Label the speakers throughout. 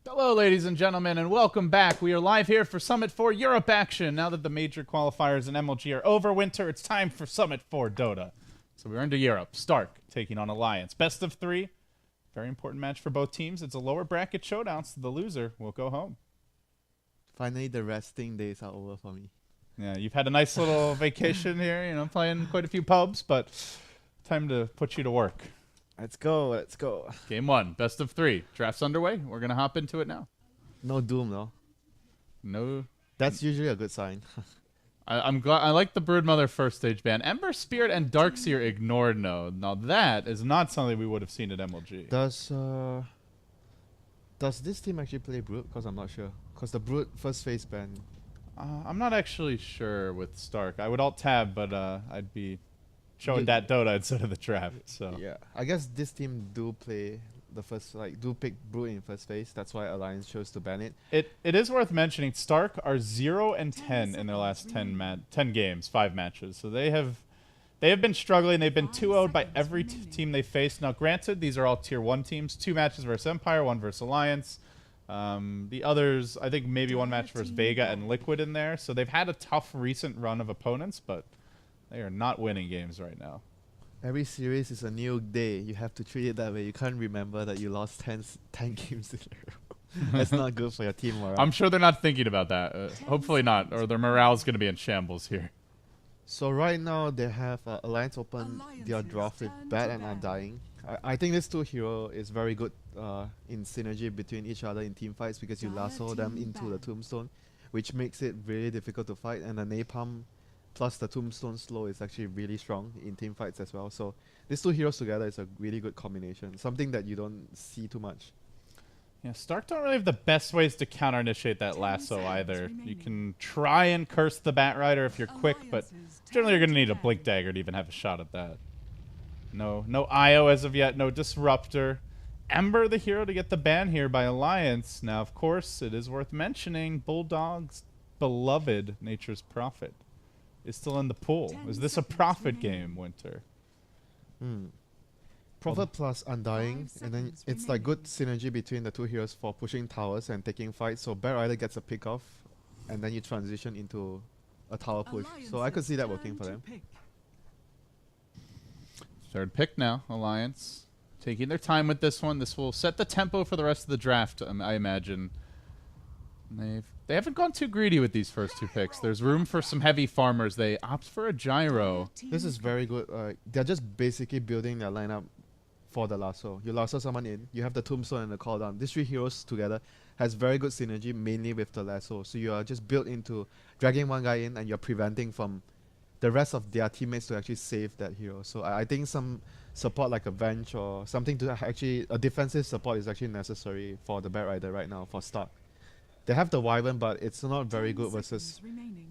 Speaker 1: Hello, ladies and gentlemen, and welcome back. We are live here for Summit 4 Europe action. Now that the major qualifiers in MLG are over, WinteR, it's time for Summit 4 Dota. So we're into Europe. Stark taking on Alliance. Best of 3. Very important match for both teams. It's a lower bracket showdown, so the loser will go home.
Speaker 2: Finally, the resting days are over for me.
Speaker 1: Yeah, you've had a nice little vacation here, you know, playing quite a few pubs, but time to put you to work.
Speaker 2: Let's go, let's go.
Speaker 1: Game 1, best of 3. Draft's underway. We're going to hop into it now.
Speaker 2: No Doom, though.
Speaker 1: No.
Speaker 2: That's usually a good sign.
Speaker 1: I'm glad. I like the Broodmother first stage ban. Ember Spirit and Darkseer ignored. No, now that is not something we would have seen at MLG.
Speaker 2: Does this team actually play Brood? Because I'm not sure. Because the Brood first phase ban.
Speaker 1: I'm not actually sure with Stark. I would alt tab, but I'd be showing that Dota instead of the draft. So
Speaker 2: yeah, I guess this team do play the first, do pick Brood in first phase. That's why Alliance chose to ban it.
Speaker 1: It is worth mentioning. Stark are 0-10 in their last 10 games, 5 matches. So they have been struggling. They've been 2-0'd by every team they faced. Now, granted, these are all tier 1 teams. 2 matches versus Empire, 1 versus Alliance. The others, I think maybe 1 match versus Vega and Liquid in there. So they've had a tough recent run of opponents, but they are not winning games right now.
Speaker 2: Every series is a new day. You have to treat it that way. You can't remember that you lost 10 games in a row. That's not good for your team morale.
Speaker 1: I'm sure they're not thinking about that. Hopefully not, or their morale is going to be in shambles here.
Speaker 2: So right now they have Alliance open their draft with Bat and Undying. I think this 2 hero is very good in synergy between each other in team fights because you lasso them into the Tombstone, which makes it really difficult to fight, and the Napalm plus the Tombstone slow is actually really strong in team fights as well. So these 2 heroes together is a really good combination, something that you don't see too much.
Speaker 1: Yeah, Stark don't really have the best ways to counter-initiate that lasso either. You can try and curse the Bat Rider if you're quick, but generally you're going to need a Blink Dagger to even have a shot at that. No IO as of yet, no Disruptor. Ember the hero to get the ban here by Alliance. Now, of course, it is worth mentioning Bulldog's beloved Nature's Prophet is still in the pool. Is this a profit game, WinteR?
Speaker 2: Prophet plus Undying, and then it's like good synergy between the 2 heroes for pushing towers and taking fights. So Bat Rider gets a pick off, and then you transition into a tower push. So I could see that working for them.
Speaker 1: Third pick now, Alliance. Taking their time with this one. This will set the tempo for the rest of the draft, I imagine. They haven't gone too greedy with these first 2 picks. There's room for some heavy farmers. They opt for a Gyro.
Speaker 2: This is very good. They're just basically building their lineup for the lasso. You lasso someone in, you have the Tombstone and the Call Down. These 3 heroes together has very good synergy, mainly with the lasso. So you are just built into dragging one guy in, and you're preventing from the rest of their teammates to actually save that hero. So I think some support like a Venge or something to actually, a defensive support is actually necessary for the Bat Rider right now for Stark. They have the Wyvern, but it's not very good versus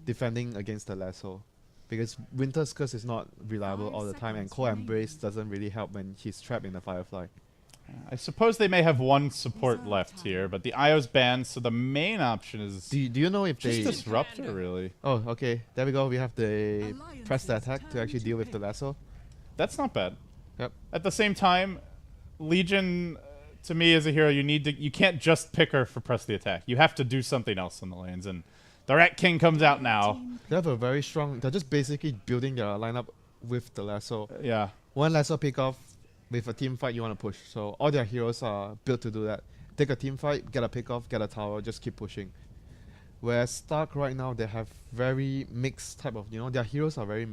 Speaker 2: defending against the lasso, because WinteR's Curse is not reliable all the time, and Cold Embrace doesn't really help when he's trapped in the Firefly.
Speaker 1: I suppose they may have 1 support left here, but the IO's banned, so the main option is
Speaker 2: Do you know if
Speaker 1: just
Speaker 2: they...
Speaker 1: Disruptor, really.
Speaker 2: Oh, okay. There we go. We have the press the attack to actually deal with the lasso.
Speaker 1: That's not bad.
Speaker 2: Yep.
Speaker 1: At the same time, Legion, to me as a hero, you can't just pick her for press the attack. You have to do something else in the lanes, and the Rat King comes out now.
Speaker 2: They have a very strong... They're just basically building their lineup with the lasso.
Speaker 1: Yeah.
Speaker 2: 1 lasso pick off with a team fight you want to push. So all their heroes are built to do that. Take a team fight, get a pick off, get a tower, just keep pushing. Whereas Stark right now, they have very mixed type of, their heroes are very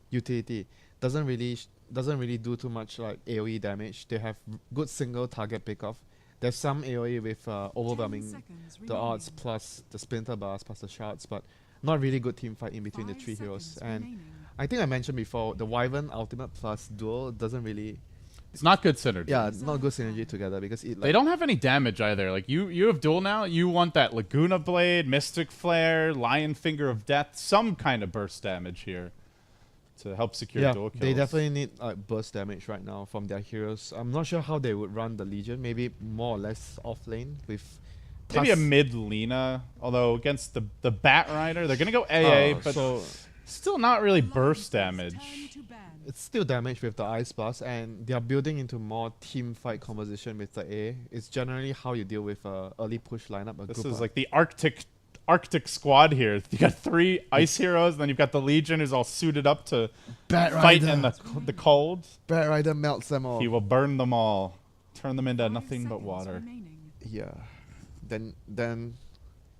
Speaker 2: utility. Doesn't really do too much like AoE damage. They have good single target pick off. There's some AoE with overwhelming the odds plus the splinter bars plus the shards, but not really good team fight in between the 3 heroes. And I think I mentioned before, the Wyvern ultimate plus duel doesn't really...
Speaker 1: It's not good synergy.
Speaker 2: Yeah, it's not good synergy together because
Speaker 1: they don't have any damage either. Like you have duel now. You want that Laguna Blade, Mystic Flare, Lion Finger of Death, some kind of burst damage here to help secure duel kills.
Speaker 2: They definitely need burst damage right now from their heroes. I'm not sure how they would run the Legion. Maybe more or less off lane with
Speaker 1: maybe a mid Lina. Although against the Bat Rider, they're gonna go AA, but still not really burst damage.
Speaker 2: It's still damage with the Ice Blast, and they are building into more team fight composition with the A. It's generally how you deal with a early push lineup.
Speaker 1: This is like the Arctic squad here. You got 3 ice heroes, and then you've got the Legion who's all suited up to fight in the cold.
Speaker 2: Bat Rider melts them all.
Speaker 1: He will burn them all, turn them into nothing but water.
Speaker 2: Yeah. Then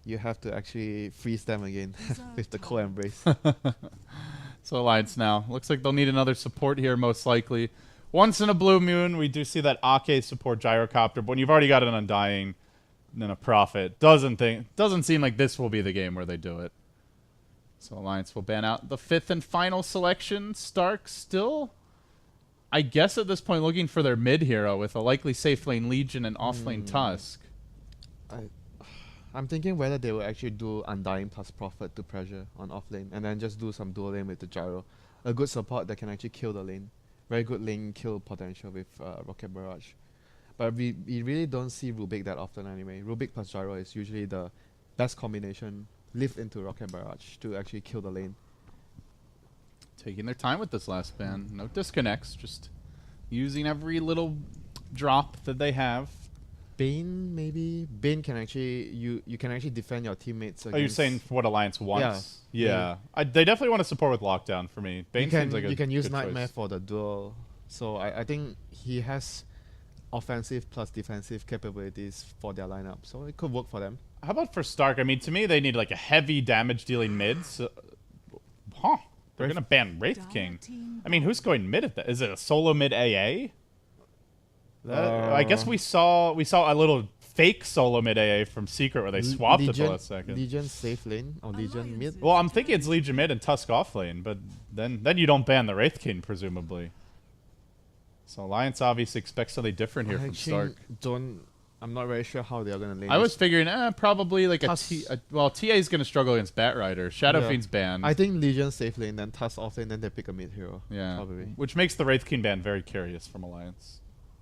Speaker 2: you have to actually freeze them again with the cold embrace.
Speaker 1: So Alliance now. Looks like they'll need another support here, most likely. Once in a blue moon, we do see that Ake support Gyrocopter, but when you've already got an Undying and a Prophet, doesn't seem like this will be the game where they do it. So Alliance will ban out the 5th and final selection. Stark still, I guess at this point, looking for their mid hero with a likely safe lane Legion and off lane Tusk.
Speaker 2: I'm thinking whether they will actually do Undying plus Prophet to pressure on off lane, and then just do some dual lane with the Gyro. A good support that can actually kill the lane. Very good lane kill potential with Rocket Barrage. But we really don't see Rubik that often anyway. Rubik plus Gyro is usually the best combination. Lift into Rocket Barrage to actually kill the lane.
Speaker 1: Taking their time with this last ban. No disconnects, just using every little drop that they have.
Speaker 2: Bane, maybe? Bane can actually, you can actually defend your teammates against...
Speaker 1: Are you saying what Alliance wants? Yeah. They definitely want to support with Lockdown for me. Bane seems like a
Speaker 2: You can use
Speaker 1: good
Speaker 2: Nightmare
Speaker 1: choice.
Speaker 2: for the duel. So I think he has offensive plus defensive capabilities for their lineup. So it could work for them.
Speaker 1: How about for Stark? I mean, to me, they need like a heavy damage dealing mid. So, they're going to ban Wraith King. I mean, who's going mid at that? Is it a solo mid AA? I guess we saw a little fake solo mid AA from Secret where they swapped it the last second.
Speaker 2: Legion safe lane or Legion mid?
Speaker 1: Well, I'm thinking it's Legion mid and Tusk off lane, but then you don't ban the Wraith King, presumably. So Alliance obviously expects something different here from Stark.
Speaker 2: I'm not very sure how they're going to lane.
Speaker 1: I was figuring, probably like
Speaker 2: Tusk.
Speaker 1: well, TA is going to struggle against Batrider. Shadow Fiend's banned.
Speaker 2: I think Legion safe lane, then Tusk off lane, then they pick a mid hero.
Speaker 1: Yeah,
Speaker 2: probably.
Speaker 1: Which makes the Wraith King ban very curious from Alliance.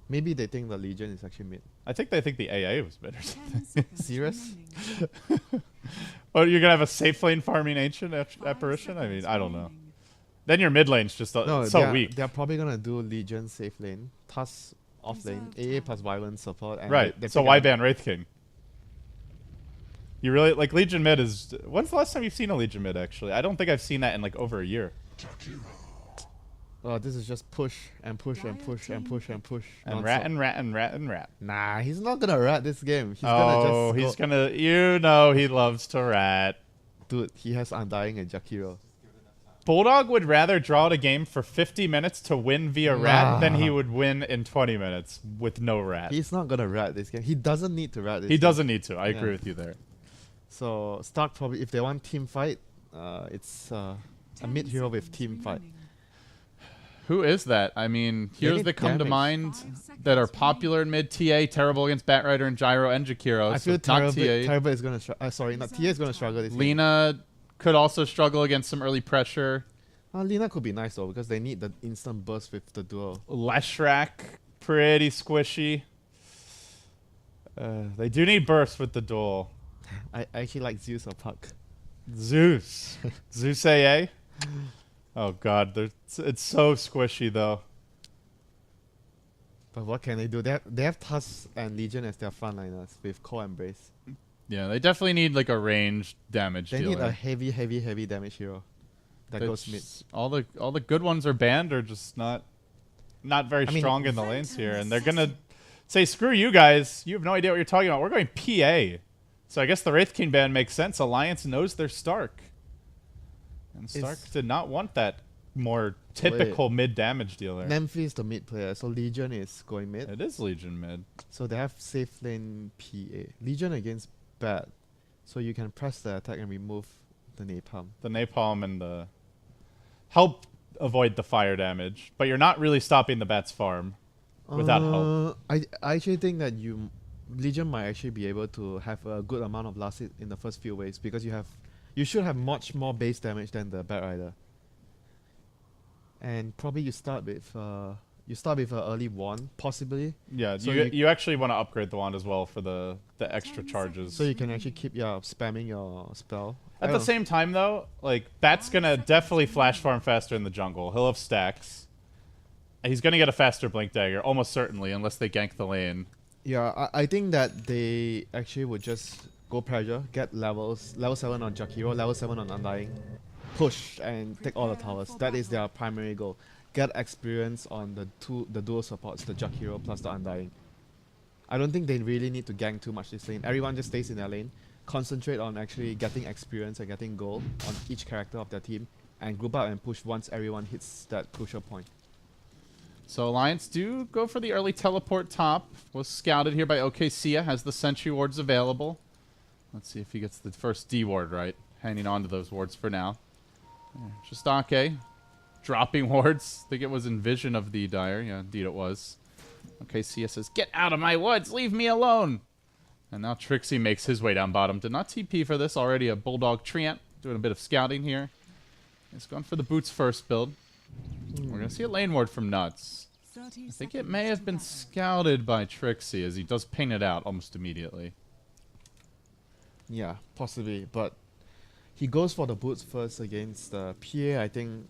Speaker 2: Maybe they think the Legion is actually mid.
Speaker 1: I think they think the AA was mid or something.
Speaker 2: Serious?
Speaker 1: Oh, you're going to have a safe lane farming Ancient Apparition? I mean, I don't know. Then your mid lane's just so weak.
Speaker 2: They're probably going to do Legion safe lane, Tusk off lane, AA plus violence support. And
Speaker 1: right, so why ban Wraith King? You really, like, Legion mid is... When's the last time you've seen a Legion mid, actually? I don't think I've seen that in, like, over a year.
Speaker 2: This is just push and push and push and push and push.
Speaker 1: And rat and rat and rat and rat.
Speaker 2: Nah, he's not gonna rat this game.
Speaker 1: He's gonna... You know he loves to rat.
Speaker 2: Dude, he has Undying and Jakiro.
Speaker 1: Bulldog would rather draw out a game for 50 minutes to win via rat than he would win in 20 minutes with no rat.
Speaker 2: He's not gonna rat this game. He doesn't need to rat this game.
Speaker 1: He doesn't need to. I agree with you there.
Speaker 2: So Stark probably, if they want team fight, it's a mid hero with team fight.
Speaker 1: Who is that? I mean, heroes that come to mind that are popular in mid. TA, terrible against Batrider and Gyro and Jakiro.
Speaker 2: I feel Terrible is gonna sorry, not TA is gonna struggle this game.
Speaker 1: Lina could also struggle against some early pressure.
Speaker 2: Lina could be nice though, because they need the instant burst with the duel.
Speaker 1: Leshrac, pretty squishy. They do need burst with the duel.
Speaker 2: I actually like Zeus or Puck.
Speaker 1: Zeus. Zeus AA? Oh god, it's so squishy though.
Speaker 2: But what can they do? They have Tusk and Legion as their frontliners with Core Embrace.
Speaker 1: Yeah, they definitely need like a ranged damage
Speaker 2: They
Speaker 1: dealer.
Speaker 2: need a heavy damage hero that goes mid.
Speaker 1: All the good ones are banned or just not very strong in the lanes here, and they're gonna say, "Screw you guys! You have no idea what you're talking about. We're going PA." So I guess the Wraith King ban makes sense. Alliance knows their Stark, and Stark did not want that more typical mid damage dealer.
Speaker 2: Nemphis is the mid player, so Legion is going mid.
Speaker 1: It is Legion mid.
Speaker 2: So they have safe lane PA. Legion against Bat, so you can press the attack and remove the napalm.
Speaker 1: The napalm and the help avoid the fire damage, but you're not really stopping the Bat's farm without help.
Speaker 2: I actually think that Legion might actually be able to have a good amount of last hit in the first few waves, because you should have much more base damage than the Batrider. And probably you start with an early wand, possibly.
Speaker 1: Yeah,
Speaker 2: so
Speaker 1: you actually want to upgrade the wand as well for the extra charges.
Speaker 2: So you can actually keep spamming your spell.
Speaker 1: At the same time though, like Bat's gonna definitely flash farm faster in the jungle. He'll have stacks. He's going to get a faster Blink Dagger, almost certainly, unless they gank the lane.
Speaker 2: Yeah, I think that they actually would just go pressure, get level 7 on Jakiro, level 7 on Undying, push and take all the towers. That is their primary goal. Get experience on the dual supports, the Jakiro plus the Undying. I don't think they really need to gank too much this lane. Everyone just stays in their lane, concentrate on actually getting experience and getting gold on each character of their team, and group up and push once everyone hits that crucial point.
Speaker 1: So Alliance do go for the early teleport top. Was scouted here by OKCia, has the sentry wards available. Let's see if he gets the first D ward right. Hanging on to those wards for now. Just Ake. Dropping wards. I think it was in vision of the Dire. Yeah, indeed it was. OKCia says, "Get out of my woods! Leave me alone!" And now Trixie makes his way down bottom. Did not TP for this. Already a Bulldog Treant. Doing a bit of scouting here. He's going for the boots first build. We're going to see a lane ward from Nuts. I think it may have been scouted by Trixie, as he does ping it out almost immediately.
Speaker 2: Yeah, possibly, but he goes for the boots first against the PA. I think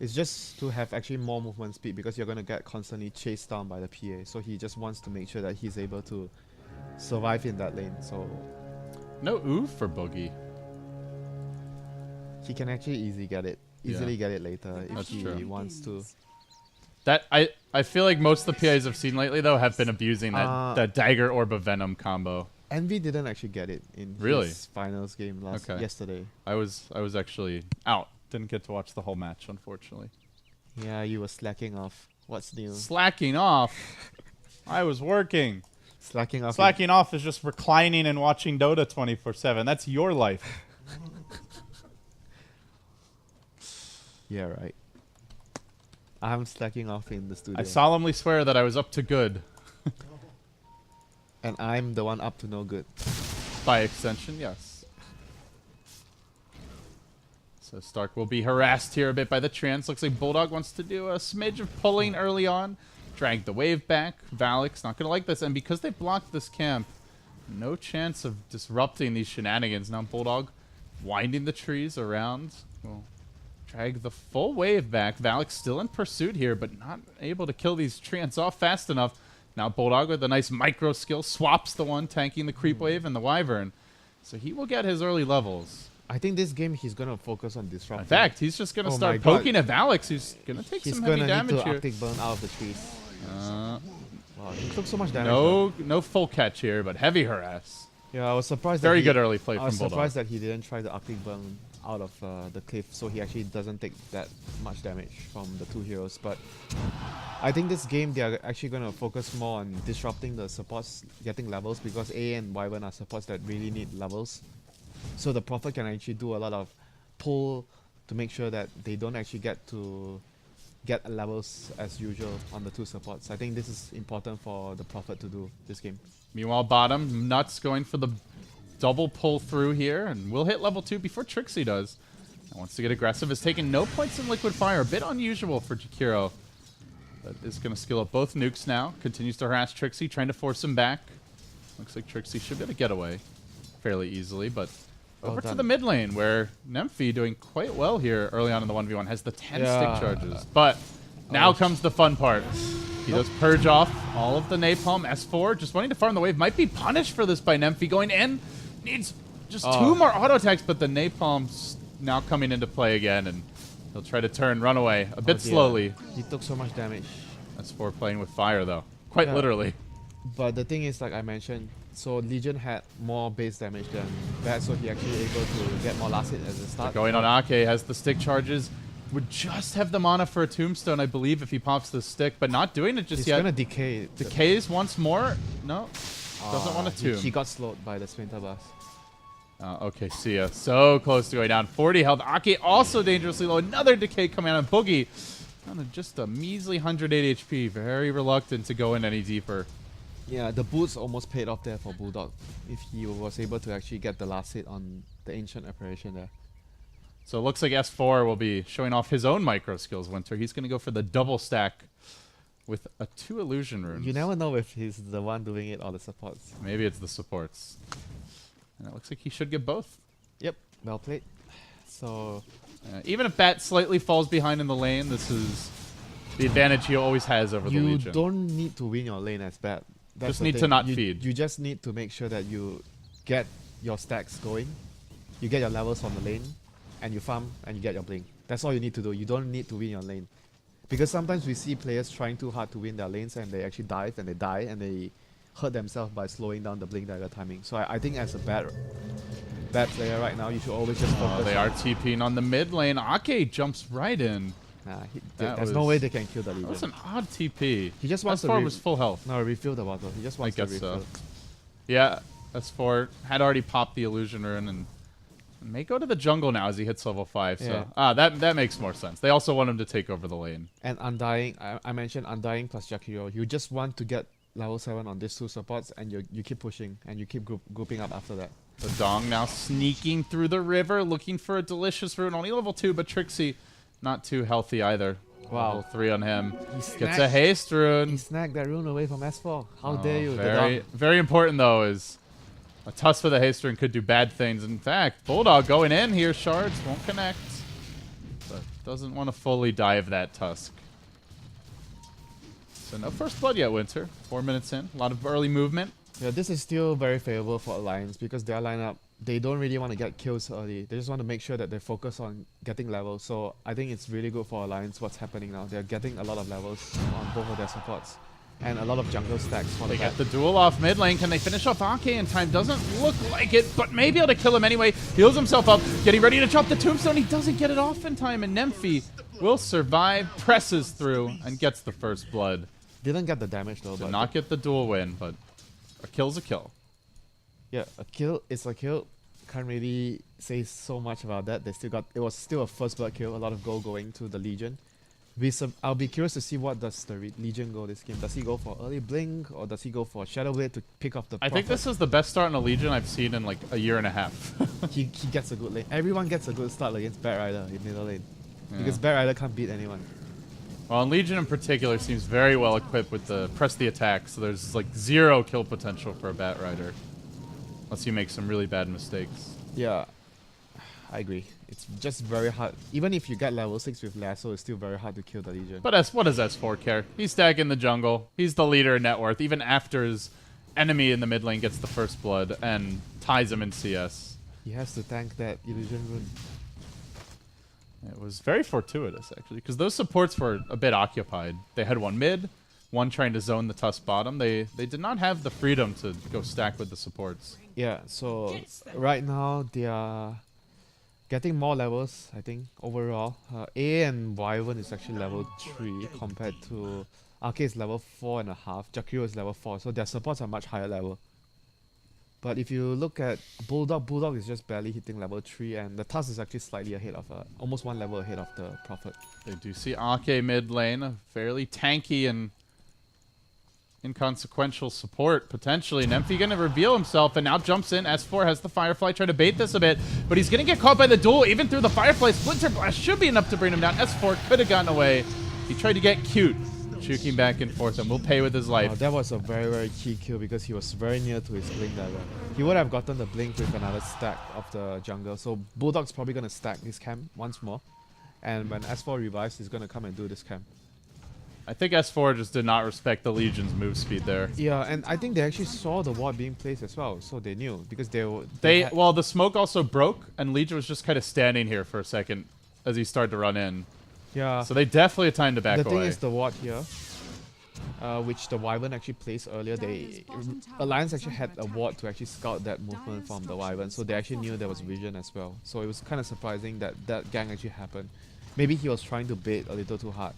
Speaker 2: it's just to have actually more movement speed, because you're going to get constantly chased down by the PA. So he just wants to make sure that he's able to survive in that lane. So
Speaker 1: no oof for Boogie.
Speaker 2: He can actually easily get it later if he wants to.
Speaker 1: That I feel like most of the PAs I've seen lately though have been abusing that Dagger Orb of Venom combo.
Speaker 2: Envy didn't actually get it in his finals game yesterday.
Speaker 1: I was actually out. Didn't get to watch the whole match, unfortunately.
Speaker 2: Yeah, you were slacking off. What's new?
Speaker 1: Slacking off? I was working.
Speaker 2: Slacking off.
Speaker 1: Slacking off is just reclining and watching Dota 24/7. That's your life.
Speaker 2: Yeah, right. I'm slacking off in the studio.
Speaker 1: I solemnly swear that I was up to good.
Speaker 2: And I'm the one up to no good.
Speaker 1: By extension, yes. So Stark will be harassed here a bit by the trans. Looks like Bulldog wants to do a smidge of pulling early on. Drag the wave back. Valak's not going to like this. And because they blocked this camp, no chance of disrupting these shenanigans. Now Bulldog winding the trees around. Well, drag the full wave back. Valak's still in pursuit here, but not able to kill these treants off fast enough. Now Bulldog with a nice micro skill swaps the one tanking the creep wave and the wyvern. So he will get his early levels.
Speaker 2: I think this game he's going to focus on disrupting.
Speaker 1: In fact, he's just going to start poking at Valak, who's going to take some heavy damage here.
Speaker 2: He's going to need to Arctic Burn out of the trees. Wow, he took so much damage.
Speaker 1: No full catch here, but heavy harass.
Speaker 2: Yeah, I was surprised.
Speaker 1: Very good early play from Bulldog.
Speaker 2: I was surprised that he didn't try the Arctic Burn out of the cliff, so he actually doesn't take that much damage from the two heroes. But I think this game they are actually going to focus more on disrupting the supports, getting levels, because A and Wyvern are supports that really need levels. So the Prophet can actually do a lot of pull to make sure that they don't actually get levels as usual on the two supports. I think this is important for the Prophet to do this game.
Speaker 1: Meanwhile, bottom, Nuts going for the double pull through here, and will hit level 2 before Trixie does. And wants to get aggressive. Has taken no points in Liquid Fire. A bit unusual for Jakiro. But is going to skill up both nukes now. Continues to harass Trixie, trying to force him back. Looks like Trixie should be able to get away fairly easily, but over to the mid lane, where Nemphy doing quite well here early on in the 1v1. Has the 10 stick charges. But now comes the fun part. He does purge off all of the napalm. S4 just wanting to farm the wave. Might be punished for this by Nemphy. Going in. Needs just 2 more auto attacks, but the napalm's now coming into play again, and he'll try to run away a bit slowly.
Speaker 2: He took so much damage.
Speaker 1: S4 playing with fire, though. Quite literally.
Speaker 2: But the thing is, like I mentioned, so Legion had more base damage than that, so he actually able to get more last hit at the start.
Speaker 1: Going on Ake, has the stick charges. Would just have the mana for a tombstone, I believe, if he pops the stick, but not doing it just yet.
Speaker 2: He's gonna decay.
Speaker 1: Decays once more. No. Doesn't want to tomb.
Speaker 2: He got slowed by the Splinter Blast.
Speaker 1: Okay, see ya. So close to going down. 40 health. Ake also dangerously low. Another decay coming out of Boogie. Down to just a measly 108 HP. Very reluctant to go in any deeper.
Speaker 2: Yeah, the boots almost paid off there for Bulldog if he was able to actually get the last hit on the Ancient Apparition there.
Speaker 1: So it looks like S4 will be showing off his own micro skills, WinteR. He's going to go for the double stack with 2 illusion runes.
Speaker 2: You never know if he's the one doing it or the supports.
Speaker 1: Maybe it's the supports. And it looks like he should get both.
Speaker 2: Yep, well played. So
Speaker 1: even if Bat slightly falls behind in the lane, this is the advantage he always has over the
Speaker 2: You
Speaker 1: Legion.
Speaker 2: don't need to win your lane as bad. That's
Speaker 1: Just
Speaker 2: the
Speaker 1: need to
Speaker 2: thing.
Speaker 1: not
Speaker 2: you,
Speaker 1: feed.
Speaker 2: You just need to make sure that you get your stacks going, you get your levels on the lane, and you farm and you get your blink. That's all you need to do. You don't need to win your lane. Because sometimes we see players trying too hard to win their lanes and they actually dive and they die and they hurt themselves by slowing down the blink dagger timing. So I think as a bad player right now, you should always just focus.
Speaker 1: Oh, they are TPing on the mid lane. Ake jumps right in.
Speaker 2: Nah,
Speaker 1: That
Speaker 2: there's no way they can kill the Legion.
Speaker 1: That was an odd TP.
Speaker 2: He just wants to
Speaker 1: S4 was full health.
Speaker 2: No, refill the bottle. He just wants to
Speaker 1: guess
Speaker 2: refill.
Speaker 1: so. Yeah, S4 had already popped the illusion rune and may go to the jungle now as he hits level 5. So that makes more sense. They also want him to take over the lane.
Speaker 2: And Undying, I mentioned Undying plus Jakiro. You just want to get level 7 on these two supports and you keep pushing and you keep grouping up after that.
Speaker 1: The Dong now sneaking through the river looking for a delicious rune. Only level 2, but Trixie not too healthy either.
Speaker 2: Wow.
Speaker 1: Level 3 on him.
Speaker 2: He
Speaker 1: Gets a haste rune.
Speaker 2: He snagged that rune away from S4. How dare you?
Speaker 1: Very important though is a Tusk with a haste rune could do bad things. In fact, Bulldog going in here. Shards won't connect. But doesn't want to fully dive that Tusk. So no first blood yet, WinteR. 4 minutes in. A lot of early movement.
Speaker 2: Yeah, this is still very favorable for Alliance because their lineup, they don't really want to get kills early. They just want to make sure that they focus on getting levels. So I think it's really good for Alliance what's happening now. They're getting a lot of levels on both of their supports. And a lot of jungle stacks for
Speaker 1: They
Speaker 2: the
Speaker 1: get the duel off mid lane. Can they finish off Ake in time? Doesn't look like it, but may be able to kill him anyway. Heals himself up, getting ready to drop the tombstone. He doesn't get it off in time, and Nymphy will survive, presses through, and gets the first blood.
Speaker 2: Didn't get the damage though.
Speaker 1: Did not get the duel win, but a kill's a kill.
Speaker 2: Yeah, a kill is a kill. Can't really say so much about that. They still got, it was still a first blood kill. A lot of gold going to the Legion. I'll be curious to see what does the Legion go this game. Does he go for early blink or does he go for Shadow Blade to pick off the
Speaker 1: I think this is the best start in a Legion I've seen in like a year and a half.
Speaker 2: he gets a good lane. Everyone gets a good start against Batrider in middle lane. Because Batrider can't beat anyone.
Speaker 1: Well, and Legion in particular seems very well equipped with the press the attack, so there's like 0 kill potential for a Batrider. Unless you make some really bad mistakes.
Speaker 2: Yeah, I agree. It's just very hard. Even if you get level 6 with Lasso, it's still very hard to kill the Legion.
Speaker 1: But what does S4 care? He's stacking the jungle. He's the leader in net worth, even after his enemy in the mid lane gets the first blood and ties him in CS.
Speaker 2: He has to tank that illusion rune.
Speaker 1: It was very fortuitous, actually, because those supports were a bit occupied. They had one mid, one trying to zone the Tusk bottom. They did not have the freedom to go stack with the supports.
Speaker 2: Yeah, so right now they are getting more levels, I think, overall. A and Wyvern is actually level 3 compared to Arcade is level 4.5, Jakiro is level 4, so their supports are much higher level. But if you look at Bulldog is just barely hitting level 3 and the Tusk is actually slightly ahead of, almost 1 level ahead of the Prophet.
Speaker 1: They do see Ake mid lane, a fairly tanky and inconsequential support, potentially. Nymphy gonna reveal himself and now jumps in. S4 has the Firefly, trying to bait this a bit, but he's gonna get caught by the duel, even through the Firefly. Splinter Blast should be enough to bring him down. S4 could have gotten away. He tried to get cute, juking back and forth, and will pay with his life.
Speaker 2: That was a very, very key kill because he was very near to his blink dagger. He would have gotten the blink with another stack of the jungle, so Bulldog's probably gonna stack this camp once more, and when S4 revives, he's gonna come and do this camp.
Speaker 1: I think S4 just did not respect the Legion's move speed there.
Speaker 2: Yeah, and I think they actually saw the ward being placed as well, so they knew because
Speaker 1: well, the smoke also broke, and Legion was just kind of standing here for a second as he started to run in.
Speaker 2: Yeah.
Speaker 1: So they definitely had time to back away.
Speaker 2: The thing is the ward here, which the Wyvern actually placed earlier. Alliance actually had a ward to actually scout that movement from the Wyvern, so they actually knew there was vision as well. So it was kind of surprising that that gang actually happened. Maybe he was trying to bait a little too hard.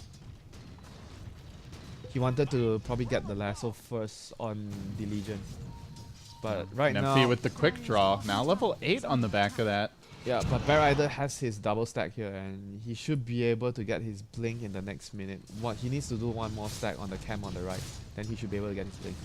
Speaker 2: He wanted to probably get the lasso first on the Legion. But right now...
Speaker 1: Nymphy with the quick draw. Now level 8 on the back of that.
Speaker 2: Yeah, but Batrider has his double stack here and he should be able to get his blink in the next minute. He needs to do one more stack on the camp on the right. Then he should be able to get his blink.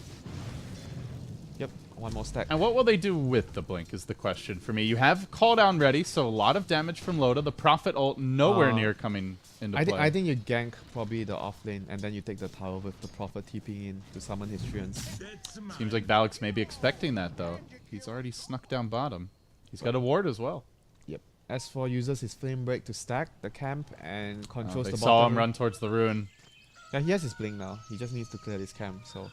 Speaker 2: Yep, one more stack.
Speaker 1: And what will they do with the blink is the question for me. You have call down ready, so a lot of damage from Loda. The Prophet ult nowhere near coming into play.
Speaker 2: I think you gank probably the off lane and then you take the tower with the Prophet TPing in to summon his treants.
Speaker 1: Seems like Valix may be expecting that though. He's already snuck down bottom. He's got a ward as well.
Speaker 2: Yep. S4 uses his flame break to stack the camp and controls the bottom.
Speaker 1: They saw him run towards the ruin.
Speaker 2: Yeah, he has his blink now. He just needs to clear this camp. So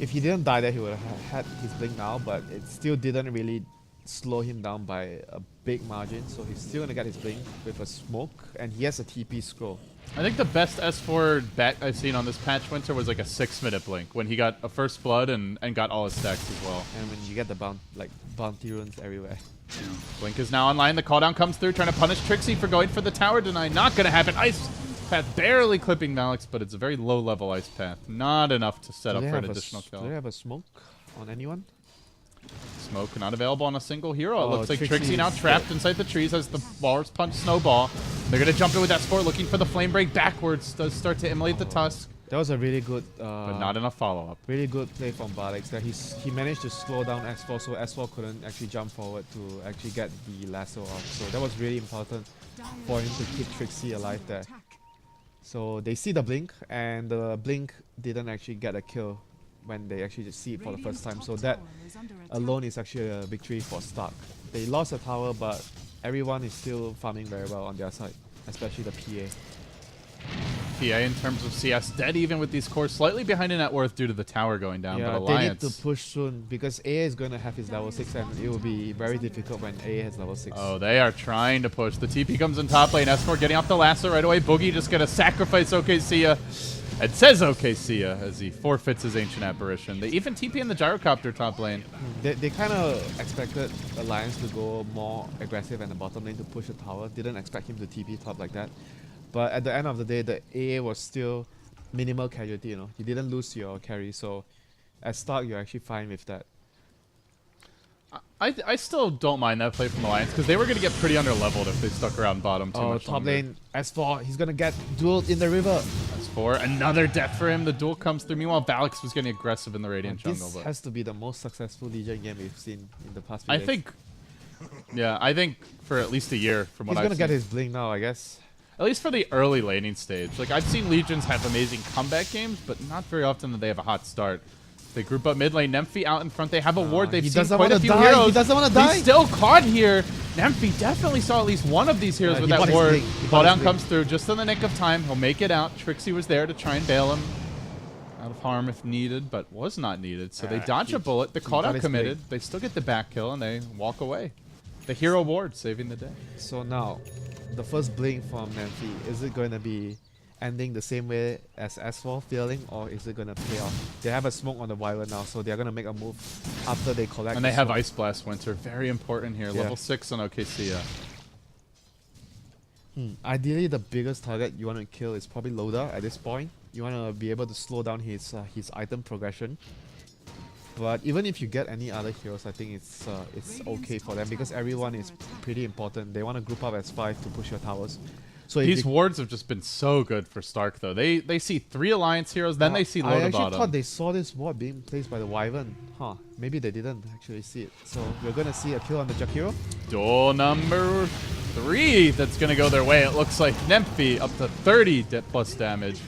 Speaker 2: if he didn't die there, he would have had his blink now, but it still didn't really slow him down by a big margin. So he's still gonna get his blink with a smoke, and he has a TP scroll.
Speaker 1: I think the best S4 bet I've seen on this patch, WinteR, was like a 6-minute blink when he got a first blood and got all his stacks as well.
Speaker 2: And when you get the bounty runes everywhere.
Speaker 1: Blink is now online. The cooldown comes through, trying to punish Trixie for going for the tower deny. Not going to happen. Ice Path barely clipping Malix, but it's a very low-level Ice Path. Not enough to set up for an additional kill.
Speaker 2: Do they have a smoke on anyone?
Speaker 1: Smoke not available on a single hero. It
Speaker 2: Oh,
Speaker 1: looks like
Speaker 2: Trixie
Speaker 1: Trixie now
Speaker 2: is
Speaker 1: trapped
Speaker 2: dead.
Speaker 1: inside the trees as the bars punch Snowball. They're going to jump in with that sport, looking for the Flame Break backwards. Does start to immolate the Tusk,
Speaker 2: That was a really good,
Speaker 1: but not enough follow-up.
Speaker 2: really good play from Barlex. That he managed to slow down S4, so S4 couldn't actually jump forward to actually get the lasso off. So that was really important for him to keep Trixie alive there. So they see the blink, and the blink didn't actually get a kill when they actually just see it for the first time. So that alone is actually a victory for Stark. They lost a tower, but everyone is still farming very well on their side, especially the PA.
Speaker 1: PA in terms of CS dead even with these cores, slightly behind in net worth due to the tower going down, but
Speaker 2: Yeah, they need
Speaker 1: Alliance.
Speaker 2: to push soon because A is going to have his level 6, and it will be very difficult when A has level 6.
Speaker 1: Oh, they are trying to push. The TP comes in top lane. S4 getting off the lasso right away. Boogie just going to sacrifice OKC. It says OKC as he forfeits his Ancient Apparition. They even TP in the Gyrocopter top lane.
Speaker 2: They kind of expected Alliance to go more aggressive in the bottom lane to push the tower. Didn't expect him to TP top like that. But at the end of the day, the AA was still minimal casualty, you know. You didn't lose your carry, so as Stark, you're actually fine with that.
Speaker 1: I still don't mind that play from Alliance because they were going to get pretty under-leveled if they stuck around bottom too much
Speaker 2: top
Speaker 1: longer.
Speaker 2: lane, S4, he's going to get dueled in the river.
Speaker 1: S4, another death for him. The duel comes through. Meanwhile, Valix was getting aggressive in the Radiant jungle.
Speaker 2: This
Speaker 1: But
Speaker 2: has to be the most successful Legion game we've seen in the past few
Speaker 1: I
Speaker 2: days.
Speaker 1: think, yeah, I think for at least a year from what
Speaker 2: He's
Speaker 1: I've
Speaker 2: going to
Speaker 1: seen.
Speaker 2: get his blink now, I guess.
Speaker 1: At least for the early laning stage. Like, I've seen Legions have amazing comeback games, but not very often that they have a hot start. They group up mid lane. Nymphy out in front. They have a ward. They've
Speaker 2: he
Speaker 1: seen
Speaker 2: doesn't
Speaker 1: quite a
Speaker 2: wanna
Speaker 1: few
Speaker 2: die.
Speaker 1: heroes.
Speaker 2: He doesn't wanna die.
Speaker 1: He's still caught here. Nymphy definitely saw at least one of these heroes with
Speaker 2: he bought
Speaker 1: that
Speaker 2: his
Speaker 1: ward.
Speaker 2: blink. He bought
Speaker 1: Fall
Speaker 2: his
Speaker 1: down
Speaker 2: blink.
Speaker 1: comes through just in the nick of time. He'll make it out. Trixie was there to try and bail him out of harm if needed, but was not needed. So they dodge a bullet. The call
Speaker 2: got
Speaker 1: down
Speaker 2: his
Speaker 1: committed.
Speaker 2: blink.
Speaker 1: They still get the back kill and they walk away. The hero ward saving the day.
Speaker 2: So now, the first blink from Nymphy, is it going to be ending the same way as S4 failing, or is it going to pay off? They have a smoke on the Wyvern now, so they're going to make a move after they collect
Speaker 1: And
Speaker 2: the
Speaker 1: they have
Speaker 2: smoke.
Speaker 1: Ice Blast WinteR. Very important here.
Speaker 2: Yeah.
Speaker 1: Level 6 on OKC.
Speaker 2: Ideally, the biggest target you want to kill is probably Loda at this point. You want to be able to slow down his item progression. But even if you get any other heroes, I think it's okay for them because everyone is pretty important. They want to group up as 5 to push your towers. So if
Speaker 1: These
Speaker 2: you-
Speaker 1: wards have just been so good for Stark, though. They see 3 Alliance heroes, then they see
Speaker 2: I
Speaker 1: Loda
Speaker 2: actually
Speaker 1: bottom.
Speaker 2: thought they saw this ward being placed by the Wyvern. Huh. Maybe they didn't actually see it. So we're going to see a kill on the Jakiro.
Speaker 1: Duel number 3 that's going to go their way. It looks like Nymphy up to 30 plus damage.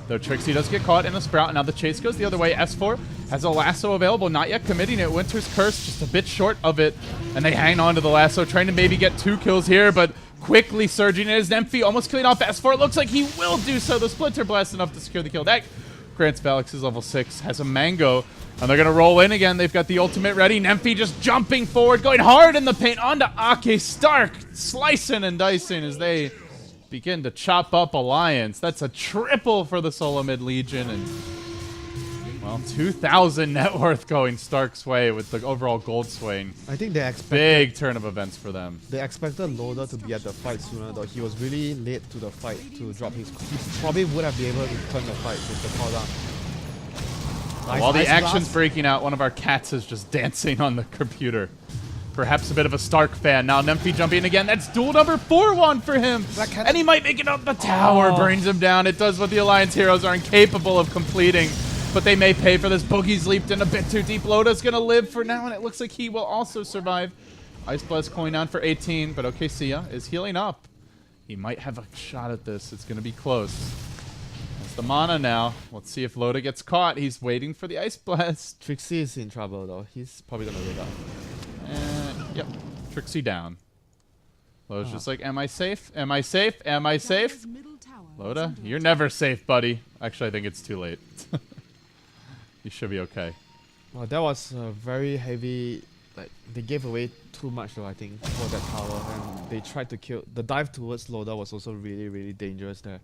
Speaker 1: Though Trixie does get caught in a Sprout. Now the chase goes the other way. S4 has a lasso available, not yet committing it. WinteR's Curse just a bit short of it. And they hang on to the lasso, trying to maybe get 2 kills here, but quickly surging in is Nymphy, almost killing off S4. It looks like he will do so. The Splinter Blast enough to secure the kill. That grants Valix his level 6, has a Mango, and they're going to roll in again. They've got the ultimate ready. Nymphy just jumping forward, going hard in the paint onto Ake. Stark slicing and dicing as they begin to chop up Alliance. That's a triple for the solo mid Legion, and well, 2,000 net worth going Stark's way with the overall gold swing.
Speaker 2: I think they expect
Speaker 1: Big turn of events for them.
Speaker 2: They expected Loda to be at the fight sooner, though. He was really late to the fight to drop his. He probably would have been able to turn the fight with the call down.
Speaker 1: While the
Speaker 2: Ice
Speaker 1: action's
Speaker 2: Blast.
Speaker 1: breaking out, one of our cats is just dancing on the computer. Perhaps a bit of a Stark fan. Now Nymphy jumping in again. That's duel number 4-1 for him. And he might make it up the tower.
Speaker 2: Oh.
Speaker 1: Brings him down. It does what the Alliance heroes are incapable of completing. But they may pay for this. Boogie's leaped in a bit too deep. Loda's going to live for now, and it looks like he will also survive. Ice Blast going down for 18, but OKC is healing up. He might have a shot at this. It's going to be close. That's the mana now. Let's see if Loda gets caught. He's waiting for the Ice Blast.
Speaker 2: Trixie is in trouble, though. He's probably gonna wait up.
Speaker 1: Yep. Trixie down. Loda's just like, am I safe? Am I safe? Am I safe? Loda, you're never safe, buddy. Actually, I think it's too late. You should be okay.
Speaker 2: Well, that was a very heavy. Like they gave away too much though, I think, for that tower, and they tried to kill. The dive towards Loda was also really, really dangerous there.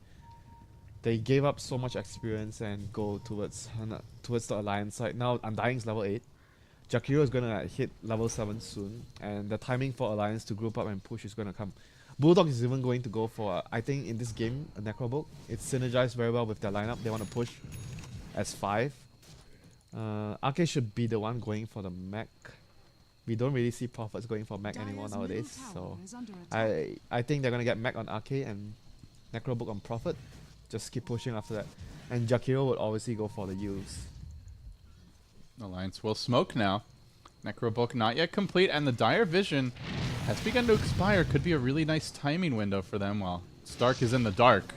Speaker 2: They gave up so much experience and go towards the alliance side. Now Undying's level 8. Jakiro is gonna hit level 7 soon, and the timing for alliance to group up and push is gonna come. Bulldog is even going to go for, I think in this game, a Necrobolt. It's synergized very well with their lineup. They want to push as 5. Arcade should be the one going for the mech. We don't really see Prophets going for mech anymore nowadays, so I think they're gonna get mech on Arcade and Necrobolt on Prophet. Just keep pushing after that. And Jakiro would obviously go for the use.
Speaker 1: Alliance will smoke now. Necrobook not yet complete, and the Dire Vision has begun to expire. Could be a really nice timing window for them while Stark is in the dark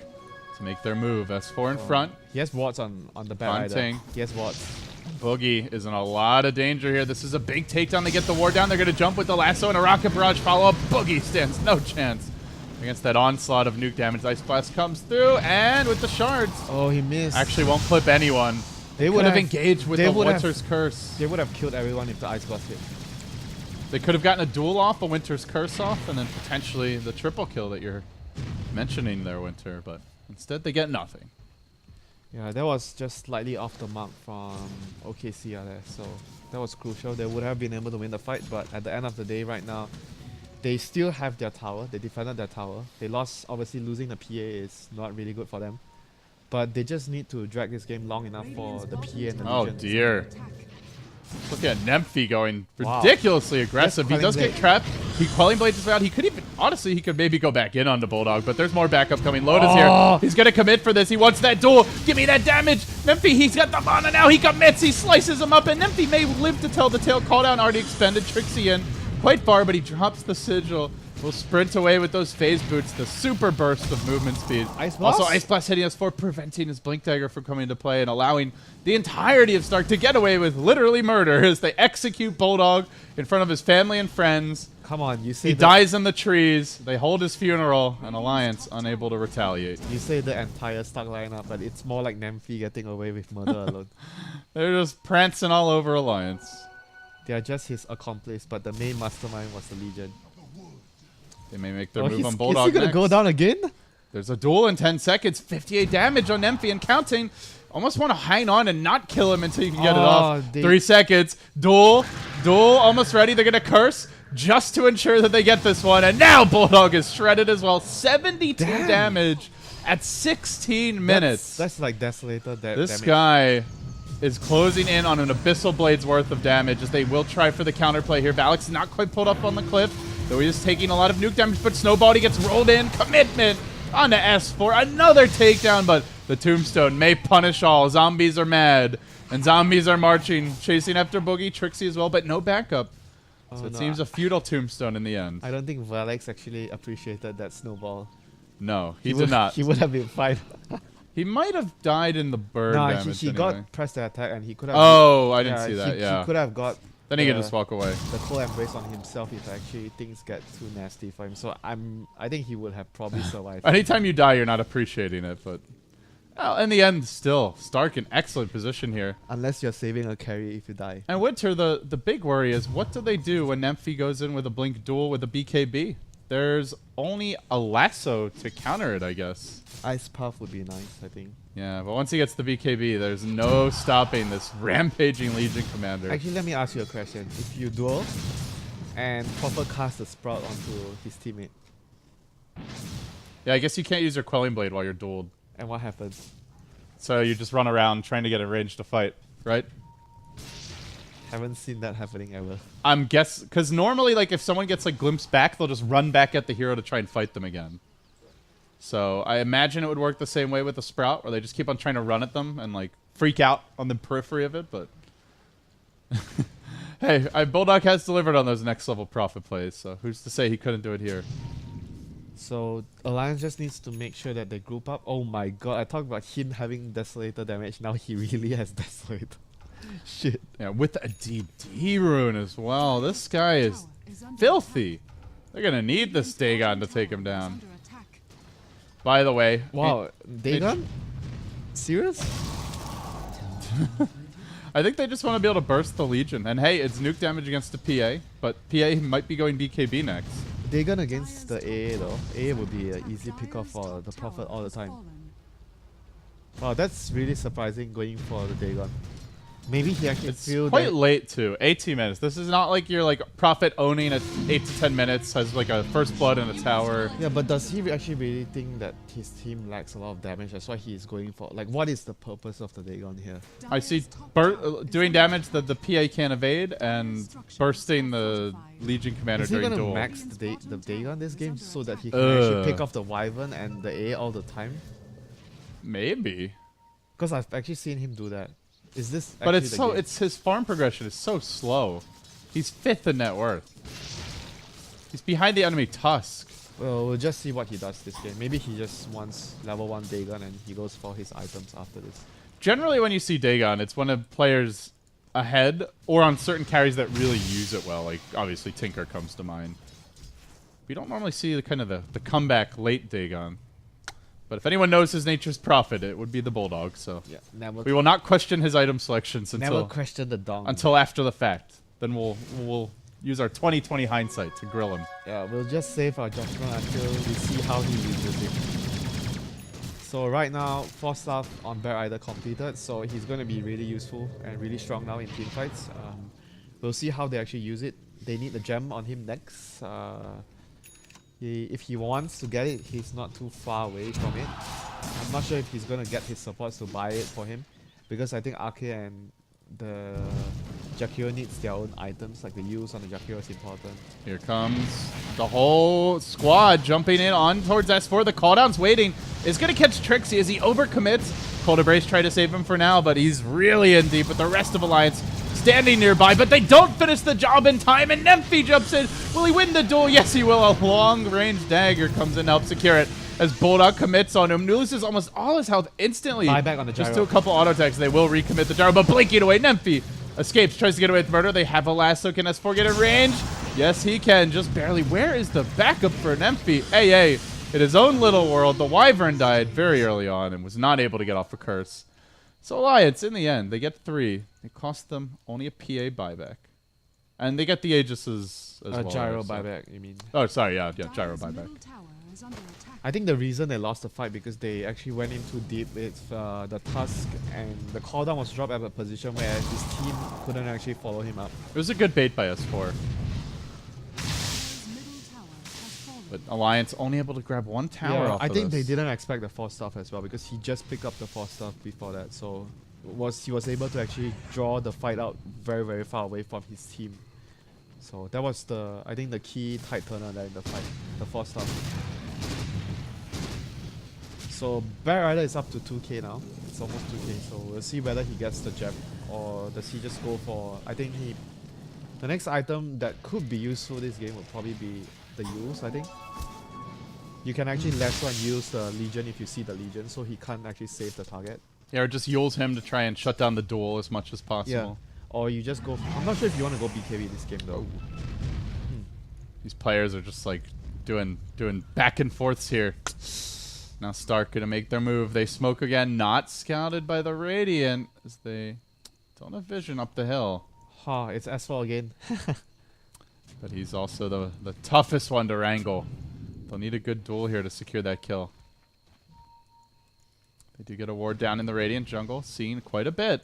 Speaker 1: to make their move. S4 in front.
Speaker 2: He has wards on the back. He has wards.
Speaker 1: Boogie is in a lot of danger here. This is a big takedown. They get the ward down. They're going to jump with the lasso and a rocket barrage follow-up. Boogie stands no chance against that onslaught of nuke damage. Ice Blast comes through, and with the shards.
Speaker 2: Oh, he missed.
Speaker 1: Actually won't clip anyone. They would have engaged with the WinteR's Curse.
Speaker 2: They would have killed everyone if the Ice Blast hit.
Speaker 1: They could have gotten a duel off, a WinteR's Curse off, and then potentially the triple kill that you're mentioning there, WinteR, but instead they get nothing.
Speaker 2: Yeah, that was just slightly off the mark from OKC there, so that was crucial. They would have been able to win the fight, but at the end of the day right now, they still have their tower. They defended their tower. They lost, obviously losing the PA is not really good for them. But they just need to drag this game long enough for the PA and the Legion.
Speaker 1: Oh dear. Look at Nemphy going ridiculously aggressive. He does get trapped. Quelling Blade is out. He could even, honestly, he could maybe go back in onto Bulldog, but there's more backup coming. Loda's here. He's going to commit for this. He wants that duel. Give me that damage. Nemphy, he's got the mana now. He commits. He slices him up, and Nemphy may live to tell the tale. Call down already expended. Trixie in quite far, but he drops the sigil. Will sprint away with those phase boots, the super burst of movement speed.
Speaker 2: Ice Blast?
Speaker 1: Also, Ice Blast hitting us for preventing his Blink Dagger from coming into play and allowing the entirety of Stark to get away with literally murder as they execute Bulldog in front of his family and friends.
Speaker 2: Come on, you say
Speaker 1: he dies in the trees. They hold his funeral, and Alliance unable to retaliate.
Speaker 2: You say the entire Stark lineup, but it's more like Nemphy getting away with murder alone.
Speaker 1: They're just prancing all over Alliance.
Speaker 2: They are just his accomplice, but the main mastermind was the Legion.
Speaker 1: They may make their move on Bulldog.
Speaker 2: Is he gonna go down again?
Speaker 1: There's a duel in 10 seconds. 58 damage on Nemphy and counting. Almost want to hang on and not kill him until you can get it off. 3 seconds. Duel. Almost ready. They're going to curse just to ensure that they get this one. And now Bulldog is shredded as well. 72 damage at 16 minutes.
Speaker 2: That's like Desolator
Speaker 1: This guy is closing in on an Abyssal Blade's worth of damage as they will try for the counterplay here. Valix is not quite pulled up on the cliff, though he is taking a lot of nuke damage, but Snowball gets rolled in. Commitment onto S4. Another takedown, but the Tombstone may punish all. Zombies are mad, and zombies are marching, chasing after Boogie, Trixie as well, but no backup. So it seems a futile Tombstone in the end.
Speaker 2: I don't think Valix actually appreciated that Snowball.
Speaker 1: No, he did not.
Speaker 2: He would have been fine.
Speaker 1: He might have died in the burn damage.
Speaker 2: He got pressed the attack, and he could have...
Speaker 1: Oh, I didn't see that,
Speaker 2: He could have got...
Speaker 1: Then he could just walk away.
Speaker 2: The cold embrace on himself if actually things get too nasty for him. So I think he would have probably survived.
Speaker 1: Anytime you die, you're not appreciating it, but... Well, in the end, still, Stark in excellent position here.
Speaker 2: Unless you're saving a carry if you die.
Speaker 1: And WinteR, the big worry is, what do they do when Nemphy goes in with a Blink duel with a BKB? There's only a lasso to counter it, I guess.
Speaker 2: Ice Puff would be nice, I think.
Speaker 1: Yeah, but once he gets the BKB, there's no stopping this rampaging Legion commander.
Speaker 2: Actually, let me ask you a question. If you duel and Proper cast a Sprout onto his teammate.
Speaker 1: Yeah, I guess you can't use your Quelling Blade while you're dueled.
Speaker 2: And what happens?
Speaker 1: So you just run around trying to get a range to fight, right?
Speaker 2: Haven't seen that happening ever.
Speaker 1: I'm guess because normally, like, if someone gets like glimpsed back, they'll just run back at the hero to try and fight them again. So I imagine it would work the same way with the Sprout, where they just keep on trying to run at them and like freak out on the periphery of it. But hey, Bulldog has delivered on those next level Prophet plays, so who's to say he couldn't do it here?
Speaker 2: So Alliance just needs to make sure that they group up. Oh my god, I talked about him having Desolator damage. Now he really has Desolator. Shit.
Speaker 1: Yeah, with a DD rune as well. This guy is filthy. They're going to need this Dagon to take him down. By the way,
Speaker 2: Wow, Dagon? Serious?
Speaker 1: I think they just want to be able to burst the Legion. And hey, it's nuke damage against the PA, but PA might be going BKB next.
Speaker 2: Dagon against the AA though. AA would be an easy pick-off for the Prophet all the time. Wow, that's really surprising going for the Dagon. Maybe he actually
Speaker 1: It's
Speaker 2: feel
Speaker 1: quite
Speaker 2: that
Speaker 1: late too. 18 minutes. This is not like you're like Prophet owning at 8 to 10 minutes, has like a first blood in a tower.
Speaker 2: Yeah, but does he actually really think that his team lacks a lot of damage? That's why he's going for, like, what is the purpose of the Dagon here?
Speaker 1: I see doing damage that the PA can't evade and bursting the Legion commander
Speaker 2: Is he
Speaker 1: during
Speaker 2: gonna
Speaker 1: duel.
Speaker 2: max the Dagon this game so that he can actually pick off the Wyvern and the A all the time?
Speaker 1: Maybe.
Speaker 2: Because I've actually seen him do that. Is this
Speaker 1: But
Speaker 2: actually
Speaker 1: it's
Speaker 2: the
Speaker 1: so
Speaker 2: game?
Speaker 1: it's his farm progression is so slow. He's 5th in net worth. He's behind the enemy Tusk.
Speaker 2: Well, we'll just see what he does this game. Maybe he just wants level 1 Dagon and he goes for his items after this.
Speaker 1: Generally, when you see Dagon, it's when a player's ahead or on certain carries that really use it well. Like obviously Tinker comes to mind. We don't normally see the kind of the comeback late Dagon. But if anyone knows his nature's Prophet, it would be the Bulldog. So
Speaker 2: Yeah, never.
Speaker 1: we will not question his item selections
Speaker 2: Never question the dong.
Speaker 1: until after the fact. Then we'll use our 20/20 hindsight to grill him.
Speaker 2: Yeah, we'll just save our judgment until we see how he uses it. So right now, 4 stuff on Bear Rider completed, so he's going to be really useful and really strong now in team fights. We'll see how they actually use it. They need the gem on him next. If he wants to get it, he's not too far away from it. I'm not sure if he's going to get his supports to buy it for him, because I think Arke and the Jakiro needs their own items, like the use on the Jakiro is important.
Speaker 1: Here comes the whole squad jumping in on towards S4. The cooldown's waiting. Is going to catch Trixie as he overcommits. Cold Brace try to save him for now, but he's really in deep with the rest of Alliance standing nearby. But they don't finish the job in time, and Nemphy jumps in. Will he win the duel? Yes, he will. A long-range dagger comes in to help secure it as Bulldog commits on him. Loses almost all his health instantly.
Speaker 2: Buyback on the gyro.
Speaker 1: Just do a couple auto attacks. They will recommit the gyro, but blinking away. Nemphy escapes, tries to get away with murder. They have a lasso. Can S4 get in range? Yes, he can. Just barely. Where is the backup for Nemphy? AA, in his own little world, the Wyvern died very early on and was not able to get off a curse. So Alliance, in the end, they get 3. It cost them only a PA buyback. And they get the Aegis's as well.
Speaker 2: Gyro
Speaker 1: so.
Speaker 2: buyback, you mean?
Speaker 1: Oh, sorry, yeah, gyro buyback.
Speaker 2: I think the reason they lost the fight because they actually went in too deep with the Tusk, and the cooldown was dropped at a position where his team couldn't actually follow him up.
Speaker 1: It was a good bait by S4. But Alliance only able to grab 1 tower off
Speaker 2: I
Speaker 1: of
Speaker 2: think
Speaker 1: this.
Speaker 2: they didn't expect the 4 stuff as well because he just picked up the 4 stuff before that, so he was able to actually draw the fight out very, very far away from his team. So that was I think the key tide turner there in the fight, the 4 stuff. So Bear Rider is up to 2k now. It's almost 2k. So we'll see whether he gets the gem or does he just go for. I think the next item that could be useful this game would probably be the use. I think you can actually lasso and use the Legion if you see the Legion, so he can't actually save the target.
Speaker 1: Yeah, or just use him to try and shut down the duel as much as possible.
Speaker 2: Yeah. Or you just go. I'm not sure if you want to go BKB this game though.
Speaker 1: These players are just like doing back and forths here. Now Stark gonna make their move. They smoke again, not scouted by the Radiant as they don't have vision up the hill.
Speaker 2: Ha, it's S4 again.
Speaker 1: But he's also the toughest one to wrangle. They'll need a good duel here to secure that kill. They do get a ward down in the Radiant jungle, seeing quite a bit.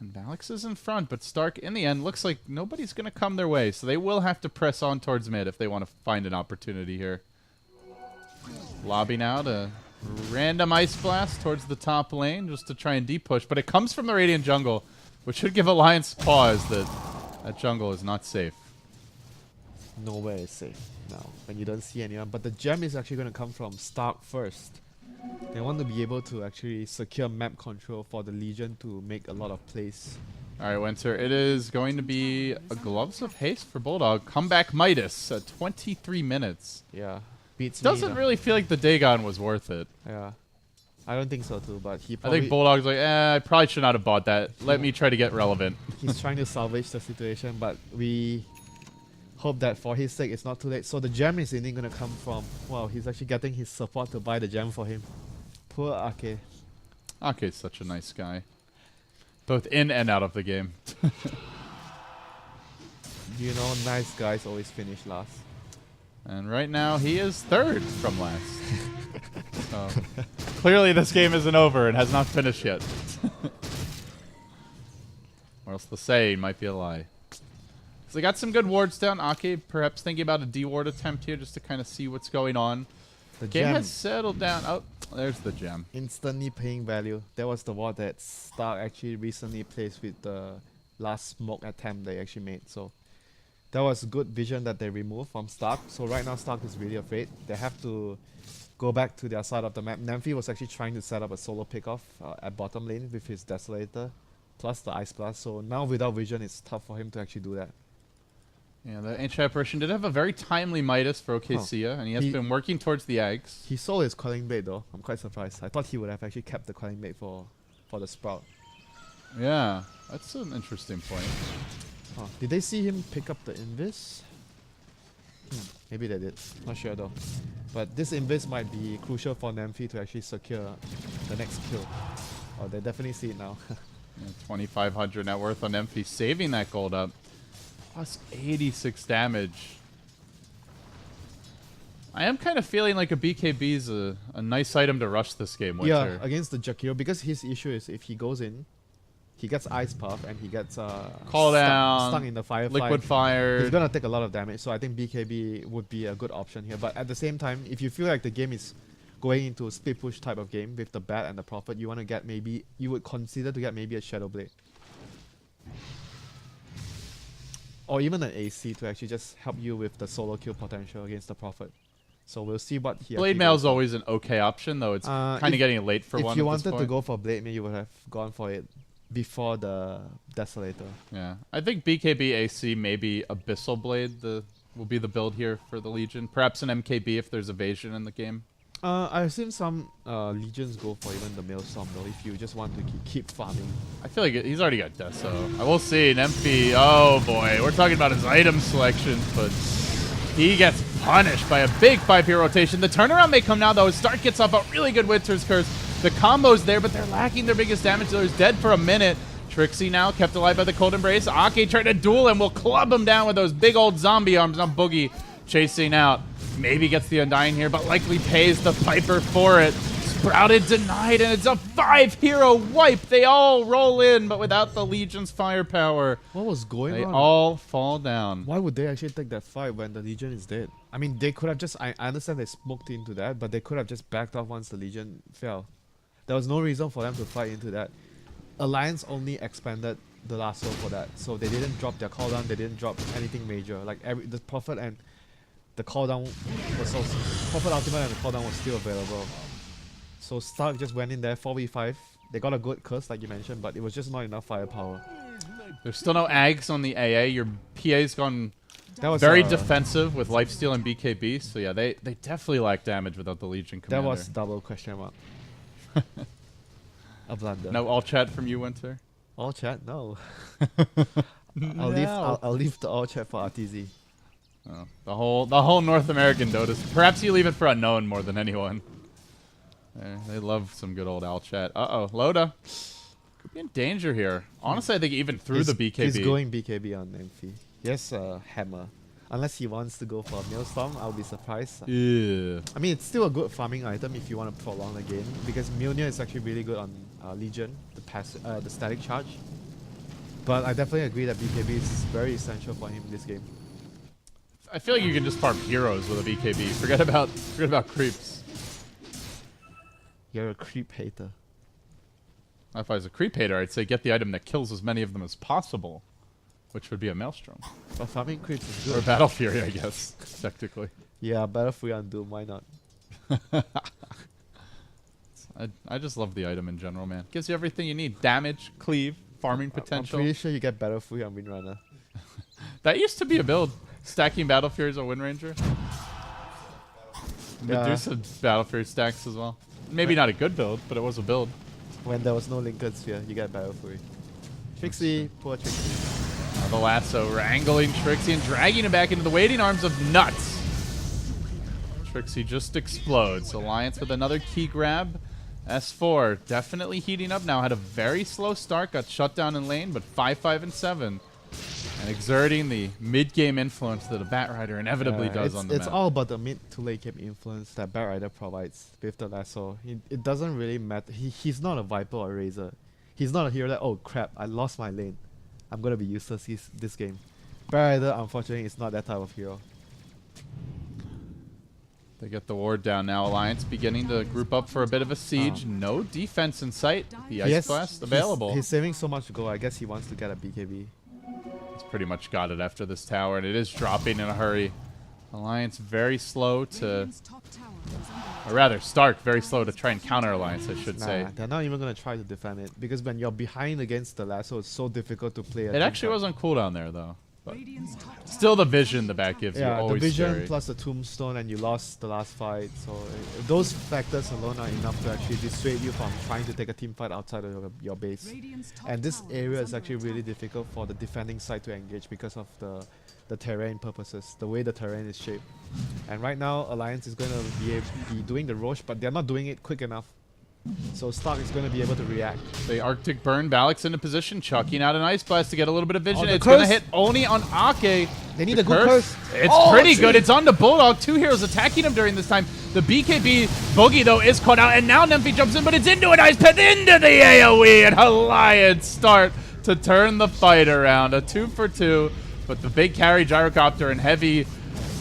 Speaker 1: And Valix is in front, but Stark, in the end, looks like nobody's going to come their way. So they will have to press on towards mid if they want to find an opportunity here. Lobby now to random Ice Blast towards the top lane just to try and deep push. But it comes from the Radiant jungle, which should give Alliance pause that that jungle is not safe.
Speaker 2: Nowhere is safe now when you don't see anyone. But the gem is actually going to come from Stark first. They want to be able to actually secure map control for the Legion to make a lot of plays.
Speaker 1: Alright, WinteR, it is going to be a Gloves of Haste for Bulldog. Comeback Midas at 23 minutes.
Speaker 2: Yeah. Beats
Speaker 1: Doesn't
Speaker 2: me.
Speaker 1: really feel like the Dagon was worth it.
Speaker 2: Yeah. I don't think so too, but he
Speaker 1: I
Speaker 2: probably,
Speaker 1: think Bulldog's like, I probably should not have bought that. Let me try to get relevant.
Speaker 2: he's trying to salvage the situation, but we hope that for his sake it's not too late. So the gem is indeed gonna come from, wow, he's actually getting his support to buy the gem for him. Poor Ake.
Speaker 1: Ake's such a nice guy. Both in and out of the game.
Speaker 2: You know, nice guys always finish last.
Speaker 1: And right now he is third from last. So clearly this game isn't over and has not finished yet. Or else the say might be a lie. So they got some good wards down. Ake perhaps thinking about a D-ward attempt here just to kind of see what's going on.
Speaker 2: The
Speaker 1: Game
Speaker 2: gem
Speaker 1: has settled down. Oh, there's the gem.
Speaker 2: instantly paying value. That was the ward that Stark actually recently placed with the last smoke attempt they actually made. So that was good vision that they removed from Stark. So right now Stark is really afraid. They have to go back to their side of the map. Nymphy was actually trying to set up a solo pickoff at bottom lane with his Desolator plus the Ice Blast. So now without vision it's tough for him to actually do that.
Speaker 1: Yeah, the Ancient Apparition did have a very timely Midas for Okesia, and he has been working towards the eggs.
Speaker 2: He sold his Quelling Blade though. I'm quite surprised. I thought he would have actually kept the Quelling Blade for the Sprout.
Speaker 1: Yeah, that's an interesting point.
Speaker 2: Huh. Did they see him pick up the Invis? Maybe they did. Not sure though. But this Invis might be crucial for Nymphy to actually secure the next kill. Oh, they definitely see it now.
Speaker 1: Yeah, 2,500 net worth on Nymphy, saving that gold up. Plus 86 damage. I am kind of feeling like a BKB is a nice item to rush this game with.
Speaker 2: Yeah, against the Jakiro, because his issue is if he goes in, he gets Ice Puff and he gets
Speaker 1: Call down,
Speaker 2: stung in the fire
Speaker 1: liquid
Speaker 2: fight.
Speaker 1: fire.
Speaker 2: He's gonna take a lot of damage, so I think BKB would be a good option here. But at the same time, if you feel like the game is going into a split push type of game with the Bat and the Prophet, you want to get you would consider to get maybe a Shadow Blade. Or even an AC to actually just help you with the solo kill potential against the Prophet. So we'll see what he
Speaker 1: Blade Mail is always an okay option, though it's kind of getting late for one.
Speaker 2: If you wanted to go for Blade Mail, you would have gone for it before the Desolator.
Speaker 1: Yeah, I think BKB AC maybe Abyssal Blade will be the build here for the Legion. Perhaps an MKB if there's evasion in the game.
Speaker 2: I've seen some Legions go for even the Maelstrom though, if you just want to keep farming.
Speaker 1: I feel like he's already got Deso. I will see an MP. Oh boy, we're talking about his item selection, but he gets punished by a big 5-hero rotation. The turnaround may come now though. Stark gets off a really good WinteR's Curse. The combo's there, but they're lacking their biggest damage dealer. He's dead for a minute. Trixie now kept alive by the Cold Embrace. Ake tried to duel and will club him down with those big old zombie arms. Now Boogie chasing out. Maybe gets the Undying here, but likely pays the Piper for it. Sprouted denied, and it's a 5-hero wipe. They all roll in, but without the Legion's firepower.
Speaker 2: What was going on?
Speaker 1: They all fall down.
Speaker 2: Why would they actually take that fight when the Legion is dead? I mean, they could have just... I understand they smoked into that, but they could have just backed off once the Legion fell. There was no reason for them to fight into that. Alliance only expanded the lasso for that, so they didn't drop their cooldown, they didn't drop anything major. Like the Prophet and the cooldown was also... Prophet Ultimate and the cooldown was still available. So Stark just went in there, 4v5. They got a good curse like you mentioned, but it was just not enough firepower.
Speaker 1: There's still no Ags on the AA. Your PA's gone
Speaker 2: That was
Speaker 1: very defensive with lifesteal and BKB. So yeah, they definitely lack damage without the Legion commander.
Speaker 2: That was double question mark. A blunder.
Speaker 1: No all chat from you, WinteR?
Speaker 2: All chat? No.
Speaker 1: No.
Speaker 2: I'll leave the all chat for RTZ.
Speaker 1: Oh, the whole North American Dota. Perhaps you leave it for unknown more than anyone. They love some good old Al chat. Uh-oh, Loda. Could be in danger here. Honestly, I think even through the BKB.
Speaker 2: He's going BKB on Nymphy. He has a hammer. Unless he wants to go for a Maelstrom, I'll be surprised.
Speaker 1: Yeah.
Speaker 2: I mean, it's still a good farming item if you want to prolong the game, because Mjolnir is actually really good on Legion, the static charge. But I definitely agree that BKB is very essential for him in this game.
Speaker 1: I feel like you can just farm heroes with a BKB. Forget about creeps.
Speaker 2: You're a creep hater.
Speaker 1: If I was a creep hater, I'd say get the item that kills as many of them as possible, which would be a Maelstrom.
Speaker 2: But farming creeps is good.
Speaker 1: Or Battle Fury, I guess, technically.
Speaker 2: Yeah, Battle Fury on Doom, why not?
Speaker 1: I just love the item in general, man. Gives you everything you need. Damage, cleave, farming potential.
Speaker 2: I'm pretty sure you get Battle Fury on Windrunner.
Speaker 1: That used to be a build. Stacking Battle Furies on Wind Ranger.
Speaker 2: Yeah.
Speaker 1: Medusa Battle Fury stacks as well. Maybe not a good build, but it was a build.
Speaker 2: When there was no Lincoln Sphere, you get Battle Fury. Trixie, poor Trixie.
Speaker 1: The lasso wrangling Trixie and dragging him back into the waiting arms of Nuts. Trixie just explodes. Alliance with another key grab. S4 definitely heating up now. Had a very slow start. Got shut down in lane, but 5-5 and 7. And exerting the mid-game influence that a Batrider inevitably does on the map.
Speaker 2: It's all about the mid to late game influence that Batrider provides with the lasso. It doesn't really matter. He's not a Viper or Razor. He's not a hero that, oh crap, I lost my lane. I'm going to be useless this game. Batrider, unfortunately, is not that type of hero.
Speaker 1: They get the ward down now. Alliance beginning to group up for a bit of a siege. No defense in sight. The Ice Blast available.
Speaker 2: He's saving so much to go. I guess he wants to get a BKB.
Speaker 1: He's pretty much got it after this tower, and it is dropping in a hurry. Alliance very slow to... Or rather, Stark very slow to try and counter Alliance, I should say.
Speaker 2: They're not even going to try to defend it. Because when you're behind against the lasso, it's so difficult to play.
Speaker 1: It actually was on cooldown there, though. But still the vision the back gives you. Always
Speaker 2: the vision
Speaker 1: scary.
Speaker 2: plus the tombstone, and you lost the last fight. So those factors alone are enough to actually dissuade you from trying to take a team fight outside of your base. And this area is actually really difficult for the defending side to engage because of the terrain purposes, the way the terrain is shaped. And right now, Alliance is going to be doing the Roche, but they're not doing it quick enough. So Stark is going to be able to react.
Speaker 1: The Arctic Burn, Balix into position, chucking out an Ice Blast to get a little bit of vision. It's
Speaker 2: curse.
Speaker 1: going to hit only on Ake.
Speaker 2: They need a good curse.
Speaker 1: It's pretty good. It's on to Bulldog. 2 heroes attacking him during this time. The BKB Boogie, though, is caught out, and now Nymphy jumps in, but it's into an Ice Pet, into the AoE, and Alliance start to turn the fight around. A 2 for 2, but the big carry Gyrocopter in heavy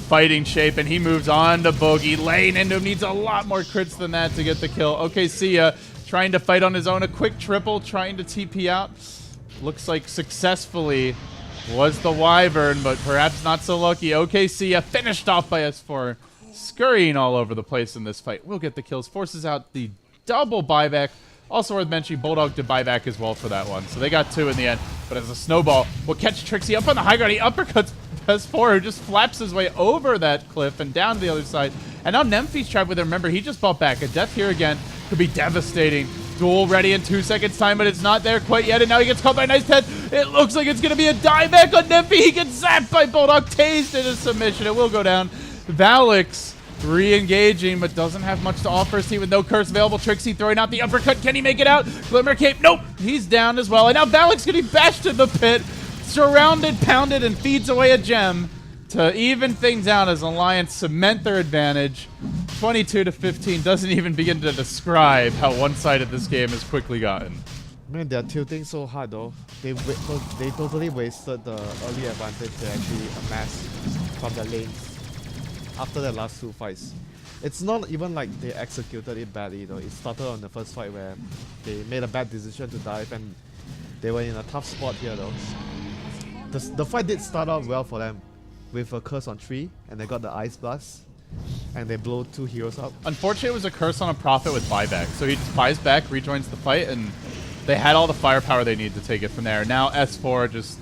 Speaker 1: fighting shape, and he moves on to Boogie. Lane into him, needs a lot more crits than that to get the kill. Okay, Sia trying to fight on his own. A quick triple, trying to TP out. Looks like successfully was the Wyvern, but perhaps not so lucky. Okay, Sia finished off by S4. Scurrying all over the place in this fight. Will get the kills, forces out the double buyback. Also worth mentioning, Bulldog did buyback as well for that one. So they got 2 in the end. But as a snowball, will catch Trixie up on the high ground. He uppercuts S4, who just flaps his way over that cliff and down to the other side. And now Nemphy's trapped with him. Remember, he just bought back. A death here again could be devastating. Duel ready in 2 seconds time, but it's not there quite yet. And now he gets caught by Nice Pet. It looks like it's going to be a dieback on Nemphy. He gets zapped by Bulldog, tased into submission. It will go down. Valix re-engaging, but doesn't have much to offer his team with no curse available. Trixie throwing out the uppercut. Can he make it out? Glimmer Cape. Nope. He's down as well. And now Valix getting bashed in the pit. Surrounded, pounded, and feeds away a gem to even things out as Alliance cement their advantage. 22-15 doesn't even begin to describe how one-sided this game has quickly gotten.
Speaker 2: Man, they're tilting so hard though. They totally wasted the early advantage they actually amassed from the lanes after the last 2 fights. It's not even like they executed it badly though. It started on the first fight where they made a bad decision to dive, and they were in a tough spot here though. The fight did start out well for them with a curse on 3, and they got the Ice Blast, and they blow 2 heroes up.
Speaker 1: Unfortunately, it was a curse on a Prophet with buyback, so he just buys back, rejoins the fight, and they had all the firepower they need to take it from there. Now S4 just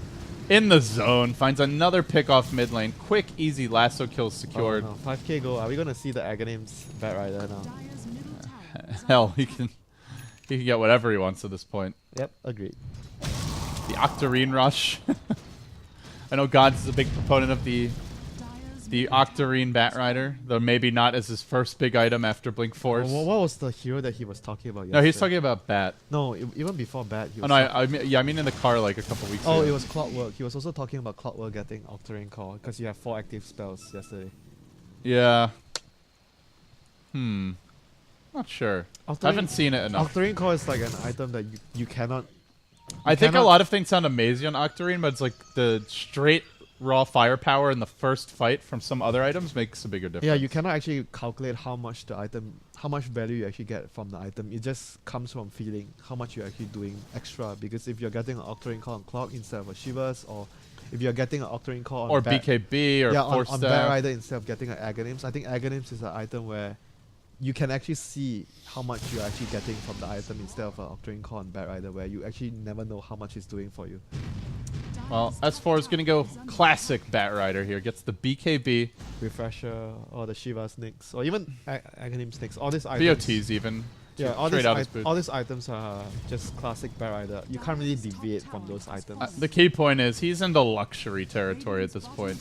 Speaker 1: in the zone, finds another pick off mid lane. Quick, easy lasso kill secured.
Speaker 2: Oh, no. 5k go. Are we going to see the Aghanims Batrider now?
Speaker 1: Hell, he can get whatever he wants at this point.
Speaker 2: Yep, agreed.
Speaker 1: The Octarine Rush. I know Gods is a big proponent of the Octarine Batrider, though maybe not as his first big item after Blink Force.
Speaker 2: What was the hero that he was talking about yesterday?
Speaker 1: No, he's talking about Bat.
Speaker 2: No, even before Bat. He was
Speaker 1: I mean in the car like a couple weeks ago.
Speaker 2: Oh, it was Clockwork. He was also talking about Clockwork getting Octarine Core, because you have 4 active spells yesterday.
Speaker 1: Yeah. Not sure. I haven't seen it enough.
Speaker 2: Octarine Core is like an item that you cannot...
Speaker 1: I think a lot of things sound amazing on Octarine, but it's like the straight raw firepower in the first fight from some other items makes a bigger difference.
Speaker 2: Yeah, you cannot actually calculate how much value you actually get from the item. It just comes from feeling how much you're actually doing extra. Because if you're getting an Octarine Core on Clock instead of a Shivas, or if you're getting an Octarine Core on
Speaker 1: or BKB or Force
Speaker 2: on Batrider instead of getting an Aghanims, I think Aghanims is an item where you can actually see how much you're actually getting from the item instead of an Octarine Core on Batrider, where you actually never know how much it's doing for you.
Speaker 1: Well, S4 is going to go classic Batrider here. Gets the BKB.
Speaker 2: Refresher, or the Shiva Snakes, or even Aghanim Snakes. All these items.
Speaker 1: BOTs even.
Speaker 2: Yeah, all
Speaker 1: trade
Speaker 2: these,
Speaker 1: out his boots.
Speaker 2: all these items are just classic Bat Rider. You can't really deviate from those items.
Speaker 1: The key point is he's into luxury territory at this point.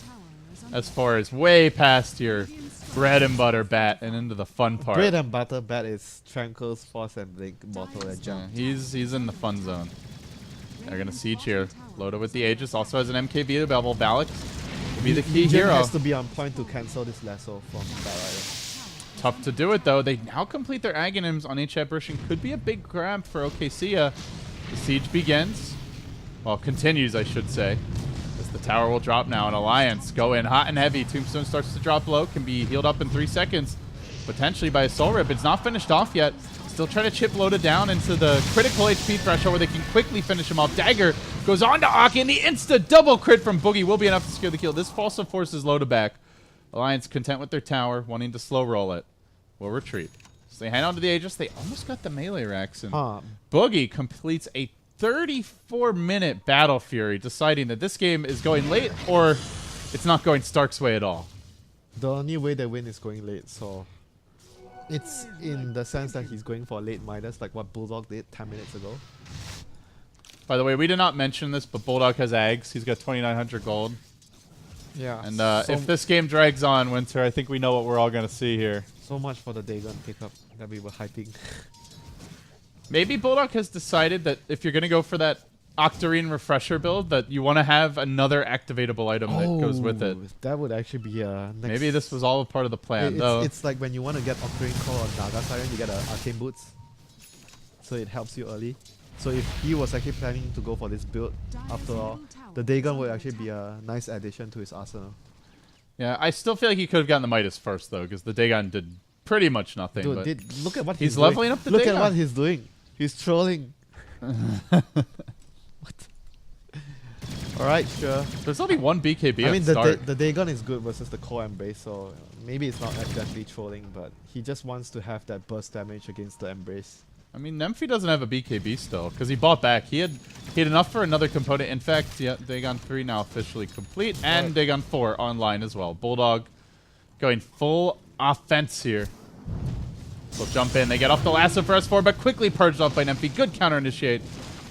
Speaker 1: As far as way past your bread and butter bat and into the fun part.
Speaker 2: Bread and butter Bat is Tranquil's Force and Blink Bottle and
Speaker 1: Yeah,
Speaker 2: Jump.
Speaker 1: he's in the fun zone. They're gonna siege here. Loda with the Aegis also has an MKB to double. Valak will be the key
Speaker 2: Legion
Speaker 1: hero.
Speaker 2: has to be on point to cancel this lasso from Bat Rider.
Speaker 1: Tough to do it though. They now complete their Aghanims on each apparition. Could be a big grab for OKC. The siege begins. Well, continues, I should say. As the tower will drop now. And Alliance go in hot and heavy. Tombstone starts to drop low. Can be healed up in 3 seconds. Potentially by a Soul Rip. It's not finished off yet. Still trying to chip Loda down into the critical HP threshold where they can quickly finish him off. Dagger goes on to Aki, and the insta double crit from Boogie will be enough to secure the kill. This also forces Loda back. Alliance content with their tower, wanting to slow roll it. Will retreat. So they hang on to the Aegis. They almost got the melee racks. And Boogie completes a 34-minute Battle Fury, deciding that this game is going late or it's not going Stark's way at all.
Speaker 2: The only way they win is going late, so it's in the sense that he's going for a late Midas, like what Bulldog did 10 minutes ago.
Speaker 1: By the way, we did not mention this, but Bulldog has Ags. He's got 2,900 gold.
Speaker 2: Yeah.
Speaker 1: And
Speaker 2: so
Speaker 1: if this game drags on, WinteR, I think we know what we're all going to see here.
Speaker 2: so much for the Dagon pickup that we were hyping.
Speaker 1: Maybe Bulldog has decided that if you're going to go for that Octarine refresher build, that you want to have another activatable item that goes with it.
Speaker 2: That would actually be a next.
Speaker 1: Maybe this was all a part of the plan, though.
Speaker 2: It's like when you want to get Octarine Core or Naga Siren, you get Arcane Boots. So it helps you early. So if he was actually planning to go for this build, after all, the Dagon would actually be a nice addition to his arsenal.
Speaker 1: Yeah, I still feel like he could have gotten the Midas first, though, because the Dagon did pretty much nothing.
Speaker 2: Dude,
Speaker 1: but
Speaker 2: look at what
Speaker 1: he's
Speaker 2: he's
Speaker 1: leveling
Speaker 2: doing.
Speaker 1: up the
Speaker 2: Look
Speaker 1: Dagon.
Speaker 2: at what he's doing. He's trolling. What? Alright, sure.
Speaker 1: There's only one BKB
Speaker 2: I mean,
Speaker 1: at
Speaker 2: the,
Speaker 1: start.
Speaker 2: the Dagon is good versus the Core Embrace, so maybe it's not exactly trolling, but he just wants to have that burst damage against the Embrace.
Speaker 1: I mean, Nemphy doesn't have a BKB still, because he bought back. He had enough for another component. In fact, yeah, Dagon 3 now officially complete, and
Speaker 2: Right.
Speaker 1: Dagon 4 online as well. Bulldog going full offense here. They'll jump in. They get off the lasso for S4, but quickly purged off by Nemphy. Good counter initiate.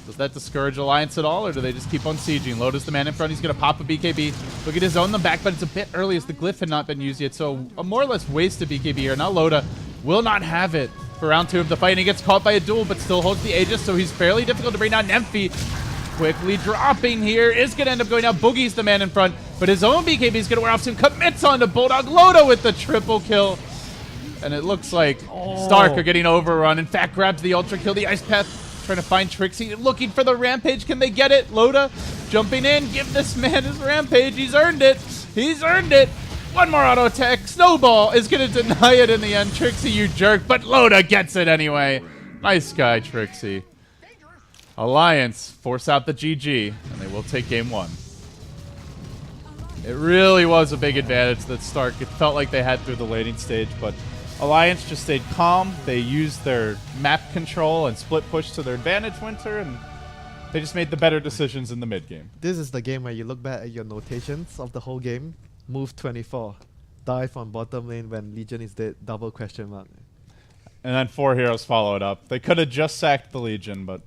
Speaker 1: Does that discourage Alliance at all, or do they just keep on sieging? Loda's the man in front. He's going to pop a BKB. Look at his own them back, but it's a bit early as the glyph had not been used yet, so a more or less wasted BKB here. Now Loda will not have it for round 2 of the fight. And he gets caught by a duel, but still holds the Aegis, so he's fairly difficult to bring down. Nemphy quickly dropping here. Is going to end up going down. Boogie's the man in front, but his own BKB is going to wear off soon. Commits onto Bulldog. Loda with the triple kill. And it looks like Stark are getting overrun. In fact, grabs the Ultra Kill. The Ice Path trying to find Trixie. Looking for the Rampage. Can they get it? Loda jumping in. Give this man his Rampage. He's earned it. He's earned it. One more auto attack. Snowball is going to deny it in the end. Trixie, you jerk. But Loda gets it anyway. Nice guy, Trixie. Alliance force out the GG. And they will take game 1. It really was a big advantage that Stark, it felt like they had through the laning stage, but Alliance just stayed calm. They used their map control and split push to their advantage, WinteR, and they just made the better decisions in the mid game.
Speaker 2: This is the game where you look back at your notations of the whole game. Move 24. Dive on bottom lane when Legion is dead. Double question mark.
Speaker 1: And then 4 heroes followed up. They could have just sacked the Legion, but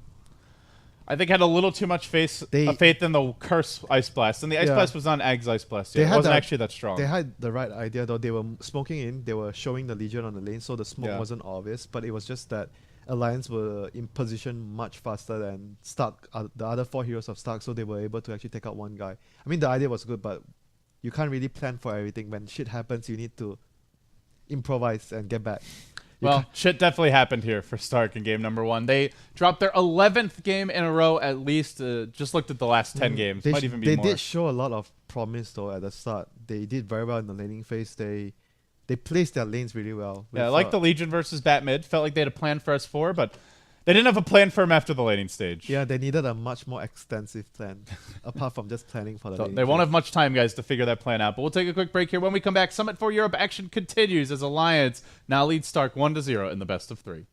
Speaker 1: I think had a little too much faith in the Curse Ice Blast. And the Ice Blast was on Ag's Ice Blast. It wasn't actually that strong.
Speaker 2: They had the right idea, though. They were smoking in. They were showing the Legion on the lane, so the smoke wasn't obvious. But it was just that Alliance were in position much faster than Stark, the other 4 heroes of Stark, so they were able to actually take out one guy. I mean, the idea was good, but you can't really plan for everything. When shit happens, you need to improvise and get back.
Speaker 1: Well, shit definitely happened here for Stark in game number 1. They dropped their 11th game in a row at least. Just looked at the last 10 games. Might even be more.
Speaker 2: They did show a lot of promise, though, at the start. They did very well in the laning phase. They placed their lanes really well.
Speaker 1: Yeah, like the Legion versus Bat Mid. Felt like they had a plan for S4, but they didn't have a plan for him after the laning stage.
Speaker 2: Yeah, they needed a much more extensive plan, apart from just planning for the laning
Speaker 1: They won't
Speaker 2: phase.
Speaker 1: have much time, guys, to figure that plan out. But we'll take a quick break here. When we come back, Summit 4 Europe action continues as Alliance now leads Stark 1-0 in the best of 3.